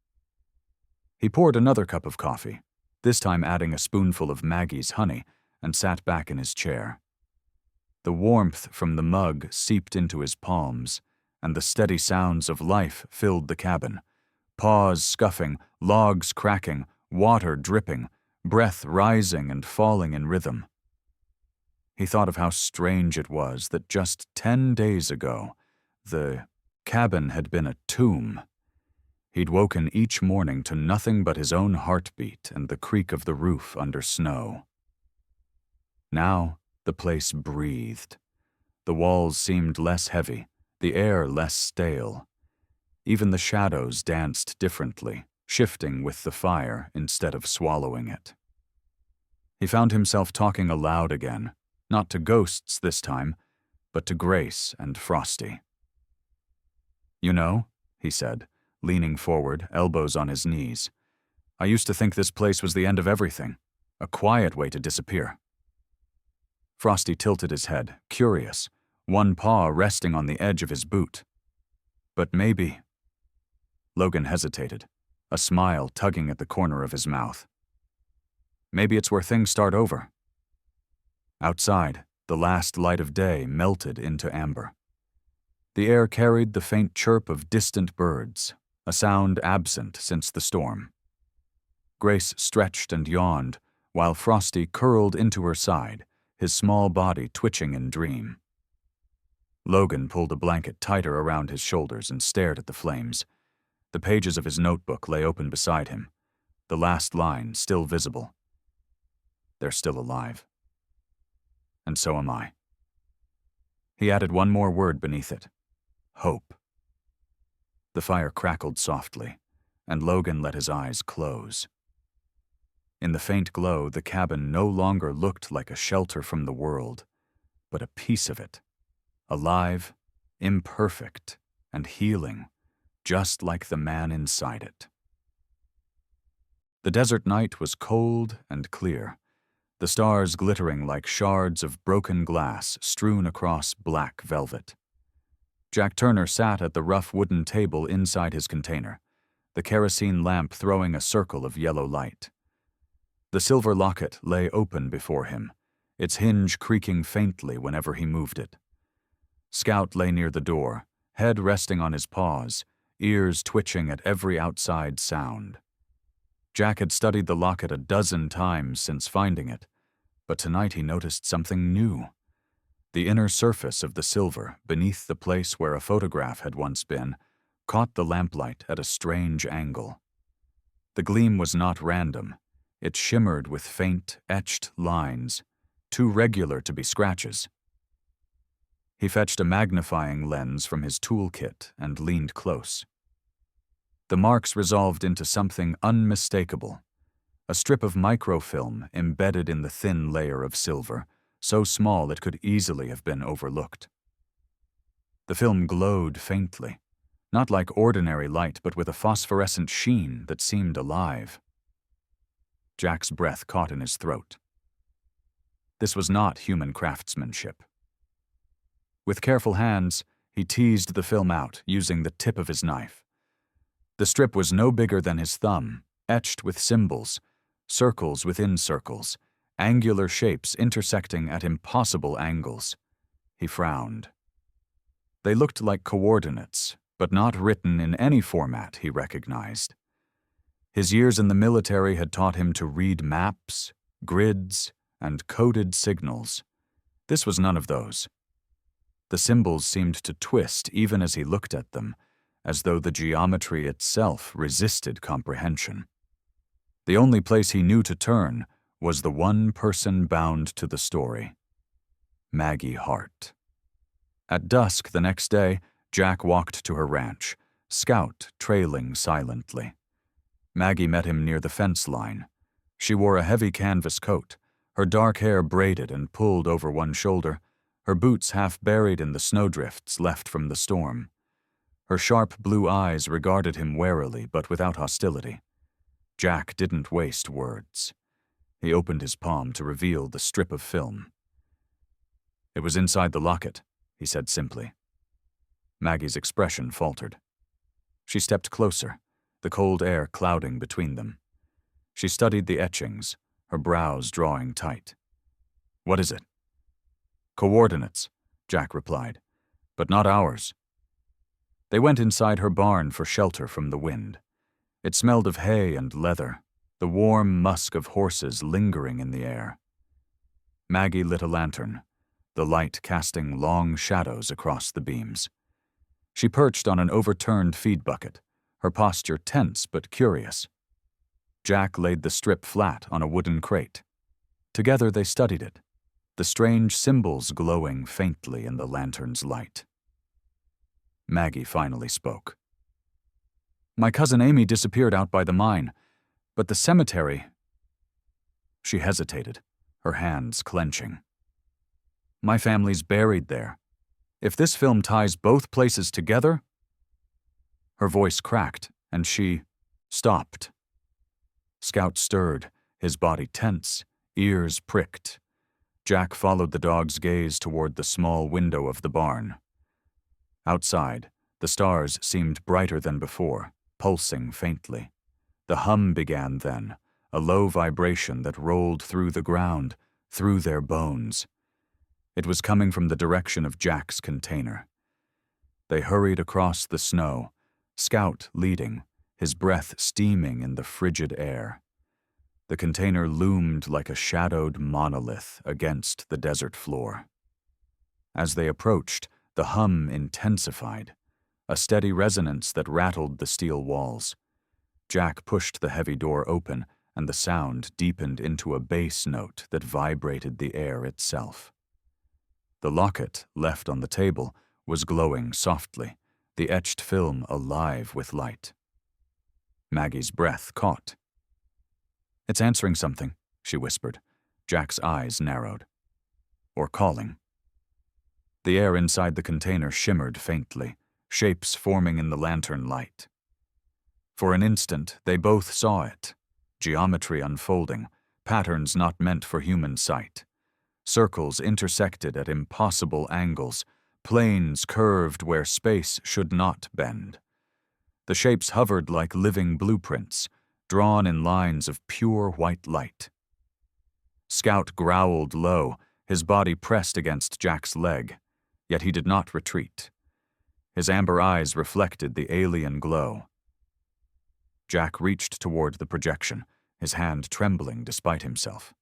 He poured another cup of coffee, this time adding a spoonful of Maggie's honey, and sat back in his chair. The warmth from the mug seeped into his palms, and the steady sounds of life filled the cabin. Paws scuffing, logs cracking, water dripping, breath rising and falling in rhythm. He thought of how strange it was that just 10 days ago, the cabin had been a tomb. He'd woken each morning to nothing but his own heartbeat and the creak of the roof under snow. Now, the place breathed. The walls seemed less heavy, the air less stale. Even the shadows danced differently, shifting with the fire instead of swallowing it. He found himself talking aloud again, not to ghosts this time, but to Grace and Frosty. "You know," he said, leaning forward, elbows on his knees, "I used to think this place was the end of everything, a quiet way to disappear." Frosty tilted his head, curious, one paw resting on the edge of his boot. "But maybe—" Logan hesitated, a smile tugging at the corner of his mouth. "Maybe it's where things start over." Outside, the last light of day melted into amber. The air carried the faint chirp of distant birds, a sound absent since the storm. Grace stretched and yawned, while Frosty curled into her side, his small body twitching in dream. Logan pulled a blanket tighter around his shoulders and stared at the flames. The pages of his notebook lay open beside him, the last line still visible. They're still alive. And so am I. He added one more word beneath it. Hope. The fire crackled softly, and Logan let his eyes close. In the faint glow, the cabin no longer looked like a shelter from the world, but a piece of it. Alive, imperfect, and healing, just like the man inside it. The desert night was cold and clear, the stars glittering like shards of broken glass strewn across black velvet. Jack Turner sat at the rough wooden table inside his container, the kerosene lamp throwing a circle of yellow light. The silver locket lay open before him, its hinge creaking faintly whenever he moved it. Scout lay near the door, head resting on his paws, ears twitching at every outside sound. Jack had studied the locket a dozen times since finding it, but tonight he noticed something new. The inner surface of the silver, beneath the place where a photograph had once been, caught the lamplight at a strange angle. The gleam was not random. It shimmered with faint, etched lines, too regular to be scratches. He fetched a magnifying lens from his toolkit and leaned close. The marks resolved into something unmistakable, a strip of microfilm embedded in the thin layer of silver, so small it could easily have been overlooked. The film glowed faintly, not like ordinary light, but with a phosphorescent sheen that seemed alive. Jack's breath caught in his throat. This was not human craftsmanship. With careful hands, he teased the film out, using the tip of his knife. The strip was no bigger than his thumb, etched with symbols, circles within circles, angular shapes intersecting at impossible angles. He frowned. They looked like coordinates, but not written in any format he recognized. His years in the military had taught him to read maps, grids, and coded signals. This was none of those. The symbols seemed to twist even as he looked at them, as though the geometry itself resisted comprehension. The only place he knew to turn was the one person bound to the story: Maggie Hart. At dusk the next day, Jack walked to her ranch, Scout trailing silently. Maggie met him near the fence line. She wore a heavy canvas coat, her dark hair braided and pulled over one shoulder, her boots half buried in the snowdrifts left from the storm. Her sharp blue eyes regarded him warily but without hostility. Jack didn't waste words. He opened his palm to reveal the strip of film. "It was inside the locket," he said simply. Maggie's expression faltered. She stepped closer, the cold air clouding between them. She studied the etchings, her brows drawing tight. "What is it?" "Coordinates," Jack replied, "but not ours." They went inside her barn for shelter from the wind. It smelled of hay and leather, the warm musk of horses lingering in the air. Maggie lit a lantern, the light casting long shadows across the beams. She perched on an overturned feed bucket, her posture tense but curious. Jack laid the strip flat on a wooden crate. Together they studied it, the strange symbols glowing faintly in the lantern's light. Maggie finally spoke. "My cousin Amy disappeared out by the mine, but the cemetery—" She hesitated, her hands clenching. "My family's buried there. If this film ties both places together—" Her voice cracked, and she stopped. Scout stirred, his body tense, ears pricked. Jack followed the dog's gaze toward the small window of the barn. Outside, the stars seemed brighter than before, pulsing faintly. The hum began then, a low vibration that rolled through the ground, through their bones. It was coming from the direction of Jack's container. They hurried across the snow, Scout leading, his breath steaming in the frigid air. The container loomed like a shadowed monolith against the desert floor. As they approached, The hum intensified, a steady resonance that rattled the steel walls. Jack pushed the heavy door open, and the sound deepened into a bass note that vibrated the air itself. The locket, left on the table, was glowing softly, the etched film alive with light. Maggie's breath caught. "It's answering something," she whispered. Jack's eyes narrowed. "Or calling." The air inside the container shimmered faintly, shapes forming in the lantern light. For an instant, they both saw it. Geometry unfolding, patterns not meant for human sight. Circles intersected at impossible angles, planes curved where space should not bend. The shapes hovered like living blueprints, drawn in lines of pure white light. Scout growled low, his body pressed against Jack's leg, yet he did not retreat. His amber eyes reflected the alien glow. Jack reached toward the projection, his hand trembling despite himself.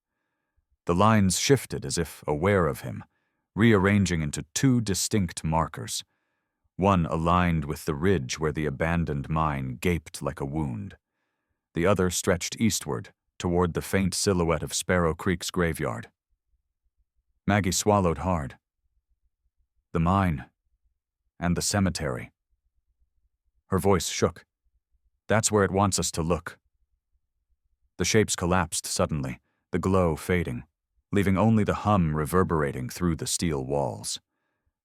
The lines shifted as if aware of him, rearranging into two distinct markers. One aligned with the ridge where the abandoned mine gaped like a wound. The other stretched eastward, toward the faint silhouette of Sparrow Creek's graveyard. Maggie swallowed hard. The mine, and the cemetery. Her voice shook. "That's where it wants us to look." The shapes collapsed suddenly, the glow fading, leaving only the hum reverberating through the steel walls.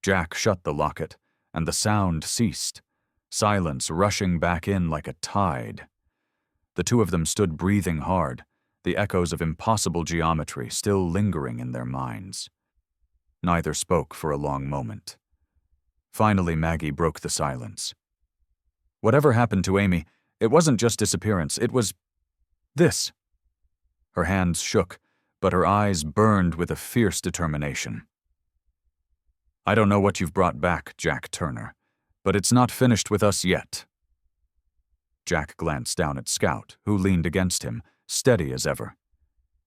Jack shut the locket, and the sound ceased, silence rushing back in like a tide. The two of them stood breathing hard, the echoes of impossible geometry still lingering in their minds. Neither spoke for a long moment. Finally, Maggie broke the silence. "Whatever happened to Amy, it wasn't just disappearance, it was this." Her hands shook, but her eyes burned with a fierce determination. "I don't know what you've brought back, Jack Turner, but it's not finished with us yet." Jack glanced down at Scout, who leaned against him, steady as ever.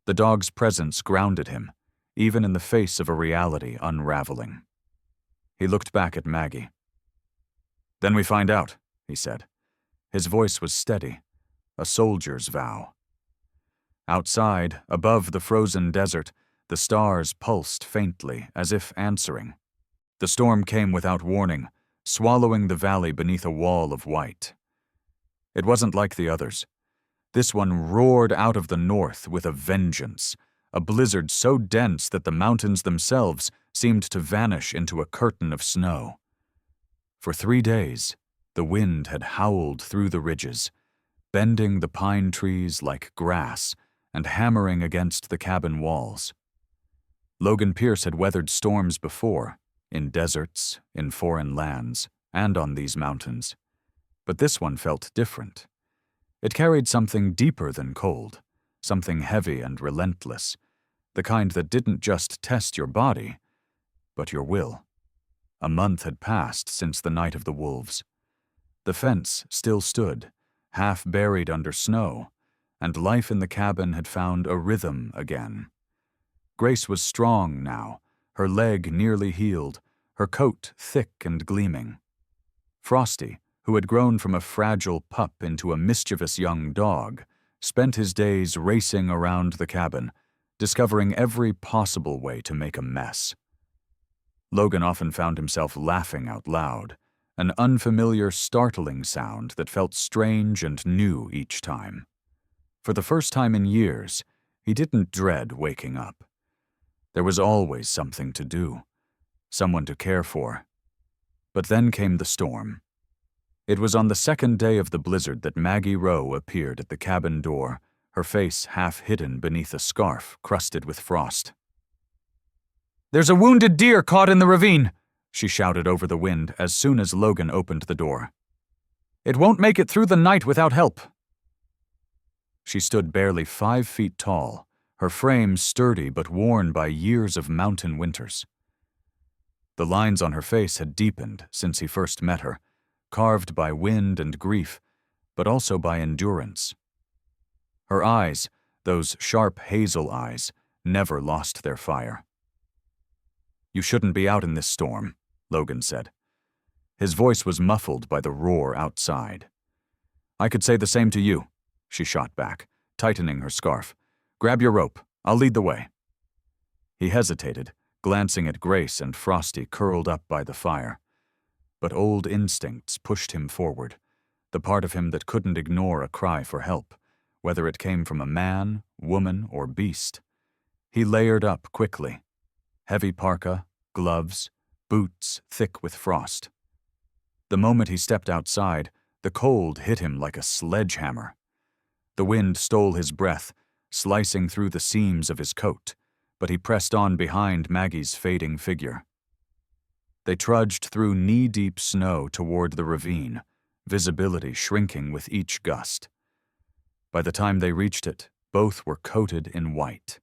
The dog's presence grounded him, even in the face of a reality unraveling. He looked back at Maggie. "Then we find out," he said. His voice was steady, a soldier's vow. Outside, above the frozen desert, the stars pulsed faintly, as if answering. The storm came without warning, swallowing the valley beneath a wall of white. It wasn't like the others. This one roared out of the north with a vengeance, a blizzard so dense that the mountains themselves seemed to vanish into a curtain of snow. For 3 days, the wind had howled through the ridges, bending the pine trees like grass and hammering against the cabin walls. Logan Pierce had weathered storms before, in deserts, in foreign lands, and on these mountains. But this one felt different. It carried something deeper than cold, something heavy and relentless, the kind that didn't just test your body, but your will. A month had passed since the night of the wolves. The fence still stood, half buried under snow, and life in the cabin had found a rhythm again. Grace was strong now, her leg nearly healed, her coat thick and gleaming. Frosty, who had grown from a fragile pup into a mischievous young dog, spent his days racing around the cabin, discovering every possible way to make a mess. Logan often found himself laughing out loud, an unfamiliar, startling sound that felt strange and new each time. For the first time in years, he didn't dread waking up. There was always something to do, someone to care for. But then came the storm. It was on the second day of the blizzard that Maggie Rowe appeared at the cabin door, her face half hidden beneath a scarf crusted with frost. "There's a wounded deer caught in the ravine," she shouted over the wind as soon as Logan opened the door. "It won't make it through the night without help." She stood barely 5 feet tall, her frame sturdy but worn by years of mountain winters. The lines on her face had deepened since he first met her, carved by wind and grief, but also by endurance. Her eyes, those sharp hazel eyes, never lost their fire. "You shouldn't be out in this storm," Logan said. His voice was muffled by the roar outside. I could say the same to you, she shot back, tightening her scarf. Grab your rope. I'll lead the way. He hesitated, glancing at Grace and Frosty curled up by the fire. But old instincts pushed him forward, the part of him that couldn't ignore a cry for help, whether it came from a man, woman, or beast. He layered up quickly. Heavy parka, gloves, boots thick with frost. The moment he stepped outside, the cold hit him like a sledgehammer. The wind stole his breath, slicing through the seams of his coat, but he pressed on behind Maggie's fading figure. They trudged through knee-deep snow toward the ravine, visibility shrinking with each gust. By the time they reached it, both were coated in white.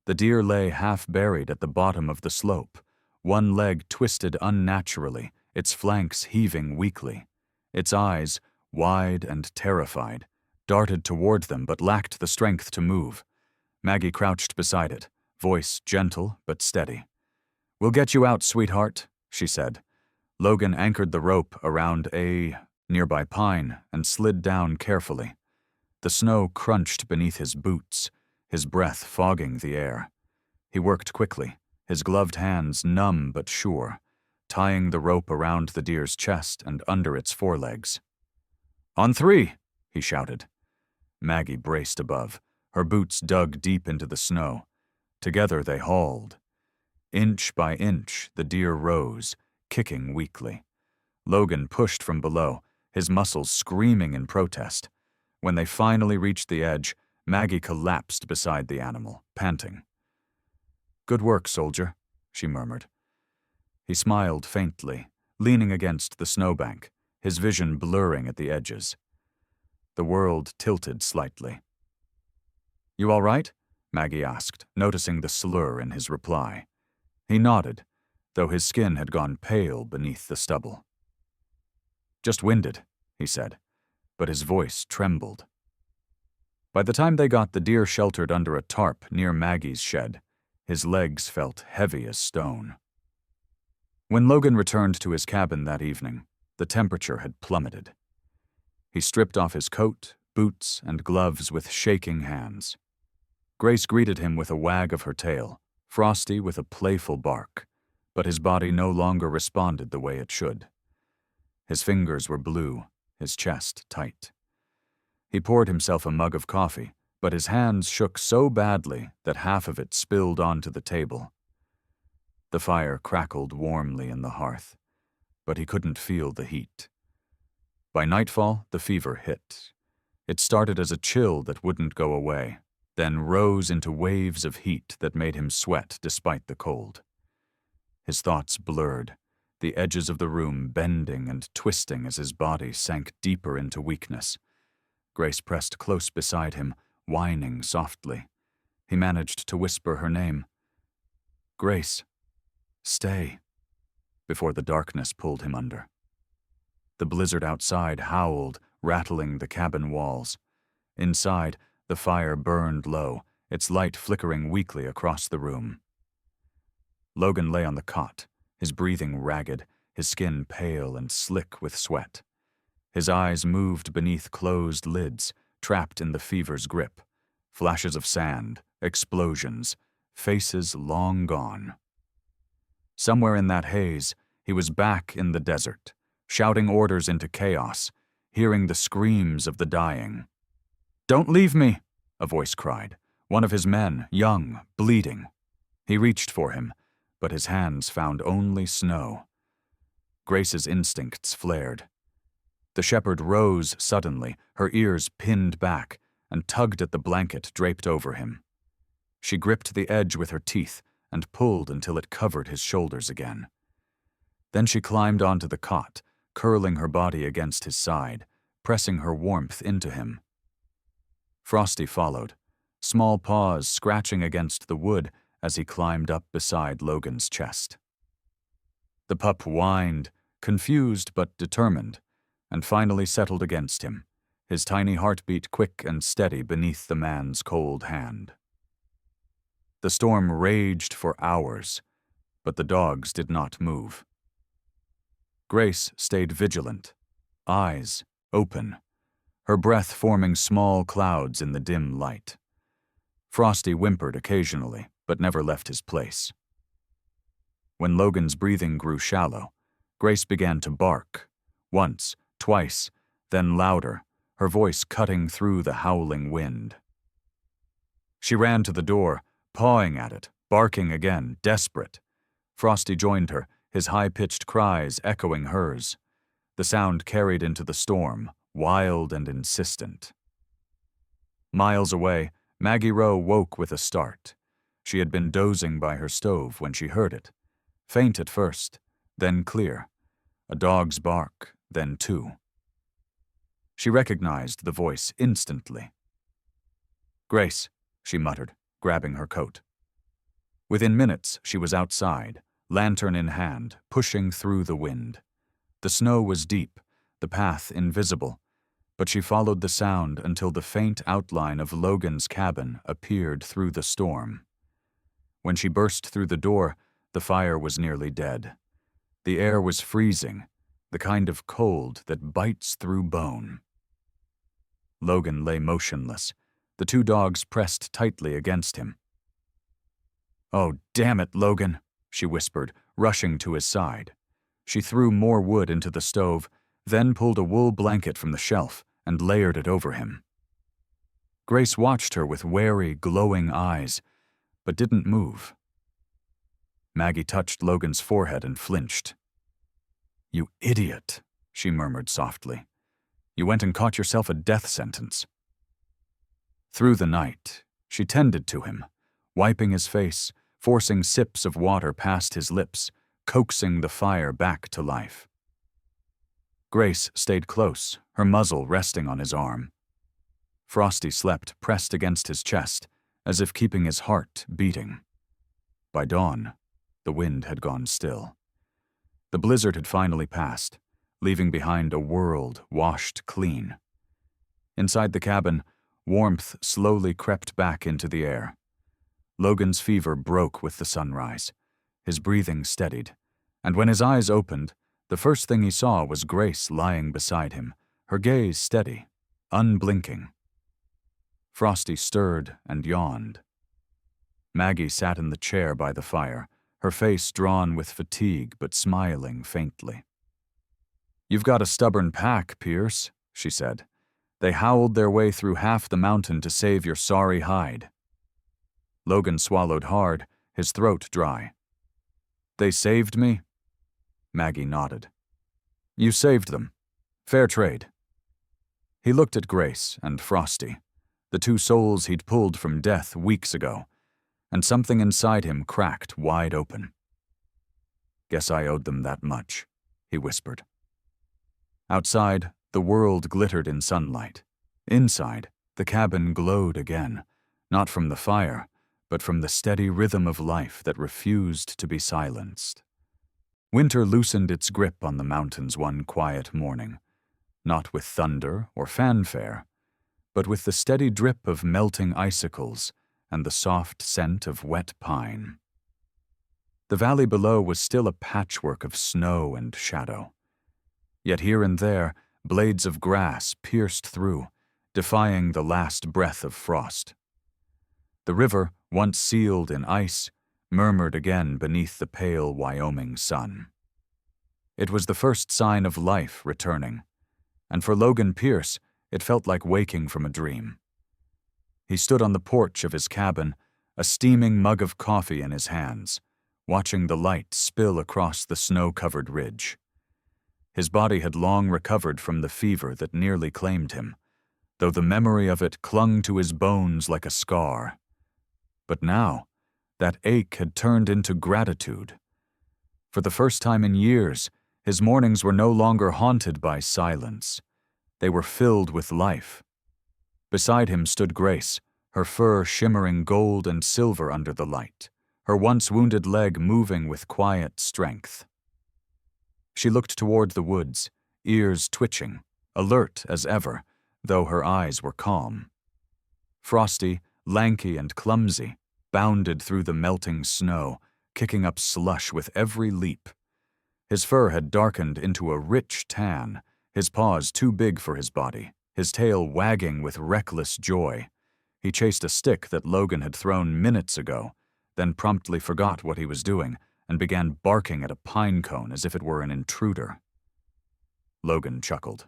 The deer lay half-buried at the bottom of the slope, one leg twisted unnaturally, its flanks heaving weakly. Its eyes, wide and terrified, darted toward them but lacked the strength to move. Maggie crouched beside it, voice gentle but steady. We'll get you out, sweetheart, she said. Logan anchored the rope around a nearby pine and slid down carefully. The snow crunched beneath his boots, his breath fogging the air. He worked quickly, his gloved hands numb but sure, tying the rope around the deer's chest and under its forelegs. On three, he shouted. Maggie braced above, her boots dug deep into the snow. Together they hauled. Inch by inch, the deer rose, kicking weakly. Logan pushed from below, his muscles screaming in protest. When they finally reached the edge, Maggie collapsed beside the animal, panting. Good work, soldier, she murmured. He smiled faintly, leaning against the snowbank, his vision blurring at the edges. The world tilted slightly. You all right? Maggie asked, noticing the slur in his reply. He nodded, though his skin had gone pale beneath the stubble. Just winded, he said, but his voice trembled. By the time they got the deer sheltered under a tarp near Maggie's shed, his legs felt heavy as stone. When Logan returned to his cabin that evening, the temperature had plummeted. He stripped off his coat, boots, and gloves with shaking hands. Grace greeted him with a wag of her tail, Frosty with a playful bark, but his body no longer responded the way it should. His fingers were blue, his chest tight. He poured himself a mug of coffee, but his hands shook so badly that half of it spilled onto the table. The fire crackled warmly in the hearth, but he couldn't feel the heat. By nightfall, the fever hit. It started as a chill that wouldn't go away, then rose into waves of heat that made him sweat despite the cold. His thoughts blurred, the edges of the room bending and twisting as his body sank deeper into weakness. Grace pressed close beside him, whining softly. He managed to whisper her name. Grace, stay, before the darkness pulled him under. The blizzard outside howled, rattling the cabin walls. Inside, the fire burned low, its light flickering weakly across the room. Logan lay on the cot, his breathing ragged, his skin pale and slick with sweat. His eyes moved beneath closed lids, trapped in the fever's grip. Flashes of sand, explosions, faces long gone. Somewhere in that haze, he was back in the desert, shouting orders into chaos, hearing the screams of the dying. Don't leave me, a voice cried, one of his men, young, bleeding. He reached for him, but his hands found only snow. Grace's instincts flared. The shepherd rose suddenly, her ears pinned back, and tugged at the blanket draped over him. She gripped the edge with her teeth and pulled until it covered his shoulders again. Then she climbed onto the cot, curling her body against his side, pressing her warmth into him. Frosty followed, small paws scratching against the wood as he climbed up beside Logan's chest. The pup whined, confused but determined, and finally settled against him, his tiny heartbeat quick and steady beneath the man's cold hand. The storm raged for hours, but the dogs did not move. Grace stayed vigilant, eyes open, her breath forming small clouds in the dim light. Frosty whimpered occasionally, but never left his place. When Logan's breathing grew shallow, Grace began to bark, once, twice, then louder, her voice cutting through the howling wind. She ran to the door, pawing at it, barking again, desperate. Frosty joined her, his high-pitched cries echoing hers. The sound carried into the storm, wild and insistent. Miles away, Maggie Rowe woke with a start. She had been dozing by her stove when she heard it. Faint at first, then clear. A dog's bark, then two. She recognized the voice instantly. "Grace," she muttered, grabbing her coat. Within minutes, she was outside, lantern in hand, pushing through the wind. The snow was deep, the path invisible, but she followed the sound until the faint outline of Logan's cabin appeared through the storm. When she burst through the door, the fire was nearly dead. The air was freezing, the kind of cold that bites through bone. Logan lay motionless, the two dogs pressed tightly against him. "Oh, damn it, Logan," she whispered, rushing to his side. She threw more wood into the stove, then pulled a wool blanket from the shelf and layered it over him. Grace watched her with wary, glowing eyes, but didn't move. Maggie touched Logan's forehead and flinched. "You idiot," she murmured softly. "You went and caught yourself a death sentence." Through the night, she tended to him, wiping his face, forcing sips of water past his lips, coaxing the fire back to life. Grace stayed close, her muzzle resting on his arm. Frosty slept pressed against his chest, as if keeping his heart beating. By dawn, the wind had gone still. The blizzard had finally passed, leaving behind a world washed clean. Inside the cabin, warmth slowly crept back into the air. Logan's fever broke with the sunrise. His breathing steadied, and when his eyes opened, the first thing he saw was Grace lying beside him, her gaze steady, unblinking. Frosty stirred and yawned. Maggie sat in the chair by the fire, her face drawn with fatigue but smiling faintly. "You've got a stubborn pack, Pierce," she said. "They howled their way through half the mountain to save your sorry hide." Logan swallowed hard, his throat dry. "They saved me?" Maggie nodded. "You saved them. Fair trade." He looked at Grace and Frosty, the two souls he'd pulled from death weeks ago, and something inside him cracked wide open. "Guess I owed them that much," he whispered. Outside, the world glittered in sunlight. Inside, the cabin glowed again, not from the fire, but from the steady rhythm of life that refused to be silenced. Winter loosened its grip on the mountains one quiet morning, not with thunder or fanfare, but with the steady drip of melting icicles and the soft scent of wet pine. The valley below was still a patchwork of snow and shadow. Yet here and there, blades of grass pierced through, defying the last breath of frost. The river, once sealed in ice, murmured again beneath the pale Wyoming sun. It was the first sign of life returning, and for Logan Pierce, it felt like waking from a dream. He stood on the porch of his cabin, a steaming mug of coffee in his hands, watching the light spill across the snow-covered ridge. His body had long recovered from the fever that nearly claimed him, though the memory of it clung to his bones like a scar. But now, that ache had turned into gratitude. For the first time in years, his mornings were no longer haunted by silence. They were filled with life. Beside him stood Grace, her fur shimmering gold and silver under the light, her once-wounded leg moving with quiet strength. She looked toward the woods, ears twitching, alert as ever, though her eyes were calm. Frosty, lanky and clumsy, bounded through the melting snow, kicking up slush with every leap. His fur had darkened into a rich tan, his paws too big for his body, his tail wagging with reckless joy. He chased a stick that Logan had thrown minutes ago, then promptly forgot what he was doing and began barking at a pine cone as if it were an intruder. Logan chuckled.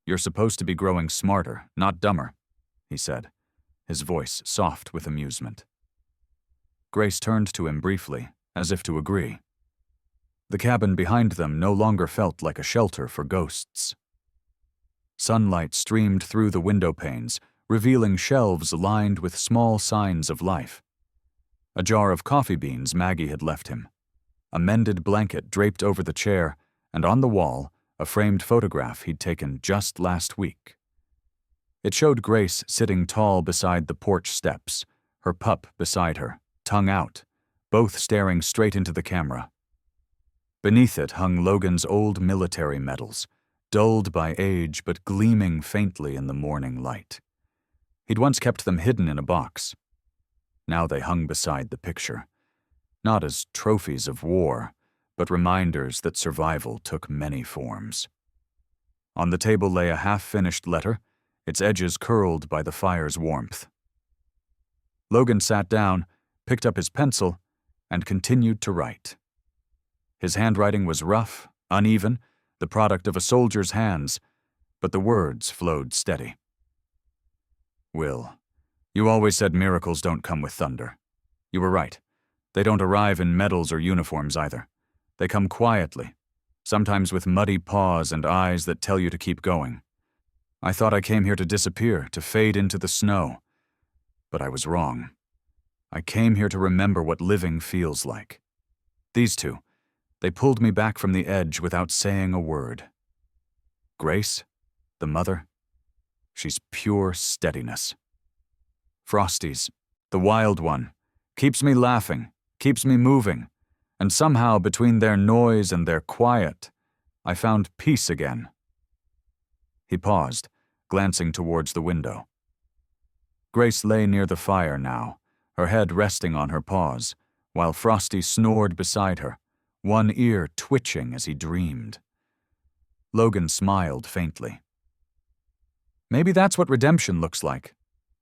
"You're supposed to be growing smarter, not dumber," he said, his voice soft with amusement. Grace turned to him briefly, as if to agree. The cabin behind them no longer felt like a shelter for ghosts. Sunlight streamed through the window panes, revealing shelves lined with small signs of life. A jar of coffee beans Maggie had left him, a mended blanket draped over the chair, and on the wall, a framed photograph he'd taken just last week. It showed Grace sitting tall beside the porch steps, her pup beside her, tongue out, both staring straight into the camera. Beneath it hung Logan's old military medals, dulled by age but gleaming faintly in the morning light. He'd once kept them hidden in a box. Now they hung beside the picture, not as trophies of war, but reminders that survival took many forms. On the table lay a half-finished letter, its edges curled by the fire's warmth. Logan sat down, picked up his pencil, and continued to write. His handwriting was rough, uneven, the product of a soldier's hands, but the words flowed steady. "Will, you always said miracles don't come with thunder. You were right. They don't arrive in medals or uniforms either. They come quietly, sometimes with muddy paws and eyes that tell you to keep going. I thought I came here to disappear, to fade into the snow. But I was wrong. I came here to remember what living feels like. These two, they pulled me back from the edge without saying a word. Grace, the mother, she's pure steadiness. Frosty's, the wild one, keeps me laughing, keeps me moving, and somehow between their noise and their quiet, I found peace again." He paused, glancing towards the window. Grace lay near the fire now, her head resting on her paws, while Frosty snored beside her, one ear twitching as he dreamed. Logan smiled faintly. "Maybe that's what redemption looks like.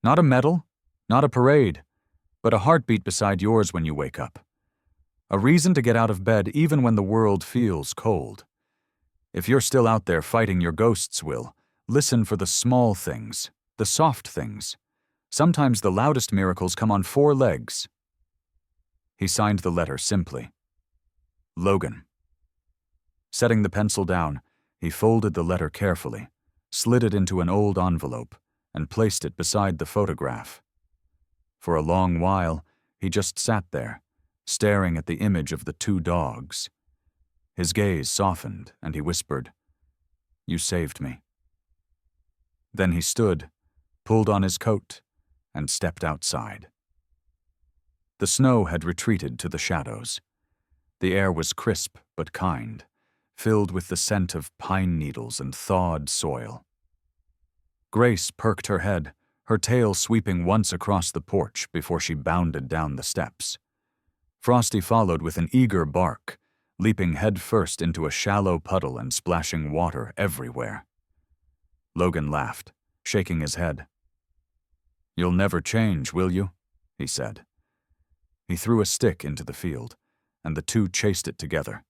Not a medal, not a parade, but a heartbeat beside yours when you wake up. A reason to get out of bed even when the world feels cold. If you're still out there fighting your ghosts, Will, listen for the small things, the soft things. Sometimes the loudest miracles come on 4 legs." He signed the letter simply. Logan. Setting the pencil down, he folded the letter carefully, slid it into an old envelope, and placed it beside the photograph. For a long while, he just sat there, staring at the image of the 2 dogs. His gaze softened, and he whispered, "You saved me." Then he stood, pulled on his coat, and stepped outside. The snow had retreated to the shadows. The air was crisp but kind, filled with the scent of pine needles and thawed soil. Grace perked her head, her tail sweeping once across the porch before she bounded down the steps. Frosty followed with an eager bark, leaping headfirst into a shallow puddle and splashing water everywhere. Logan laughed, shaking his head. "You'll never change, will you?" he said. He threw a stick into the field, and the 2 chased it together.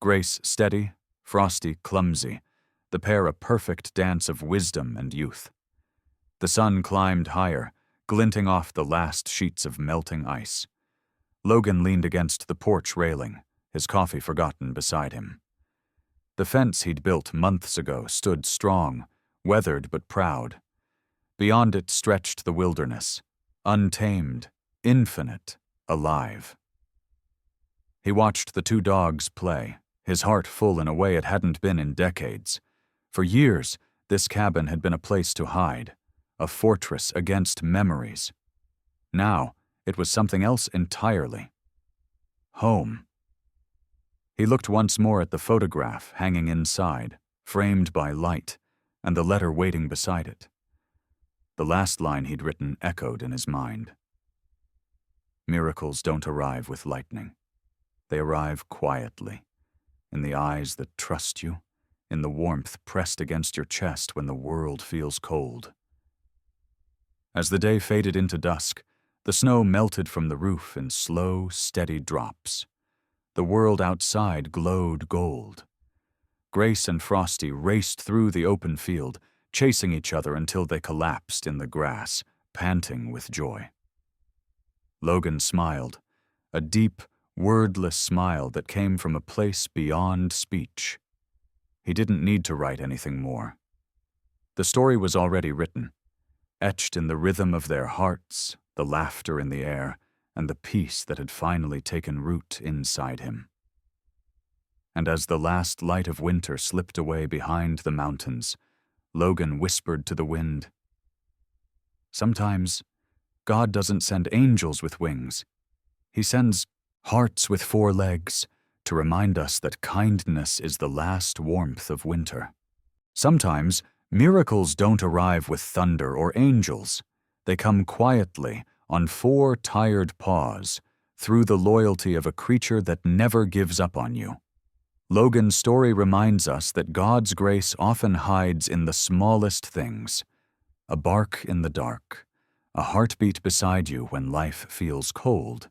Grace steady, Frosty clumsy, the pair a perfect dance of wisdom and youth. The sun climbed higher, glinting off the last sheets of melting ice. Logan leaned against the porch railing, his coffee forgotten beside him. The fence he'd built months ago stood strong, weathered but proud. Beyond it stretched the wilderness, untamed, infinite, alive. He watched the 2 dogs play, his heart full in a way it hadn't been in decades. For years, this cabin had been a place to hide, a fortress against memories. Now, it was something else entirely. Home. He looked once more at the photograph hanging inside, framed by light, and the letter waiting beside it. The last line he'd written echoed in his mind. Miracles don't arrive with lightning. They arrive quietly, in the eyes that trust you, in the warmth pressed against your chest when the world feels cold. As the day faded into dusk, the snow melted from the roof in slow, steady drops. The world outside glowed gold. Grace and Frosty raced through the open field, chasing each other until they collapsed in the grass, panting with joy. Logan smiled, a deep, wordless smile that came from a place beyond speech. He didn't need to write anything more. The story was already written, etched in the rhythm of their hearts, the laughter in the air, and the peace that had finally taken root inside him. And as the last light of winter slipped away behind the mountains, Logan whispered to the wind, "Sometimes God doesn't send angels with wings. He sends hearts with 4 legs to remind us that kindness is the last warmth of winter. Sometimes miracles don't arrive with thunder or angels. They come quietly on 4 tired paws through the loyalty of a creature that never gives up on you." Logan's story reminds us that God's grace often hides in the smallest things: a bark in the dark, a heartbeat beside you when life feels cold,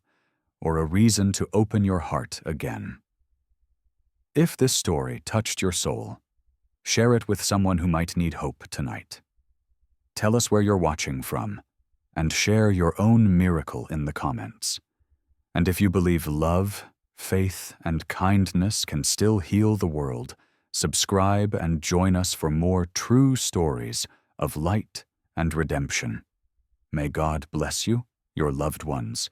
or a reason to open your heart again. If this story touched your soul, share it with someone who might need hope tonight. Tell us where you're watching from, and share your own miracle in the comments. And if you believe love, faith, and kindness can still heal the world, subscribe and join us for more true stories of light and redemption. May God bless you, your loved ones,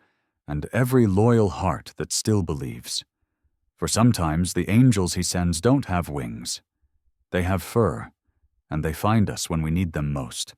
and every loyal heart that still believes. For sometimes the angels He sends don't have wings. They have fur, and they find us when we need them most.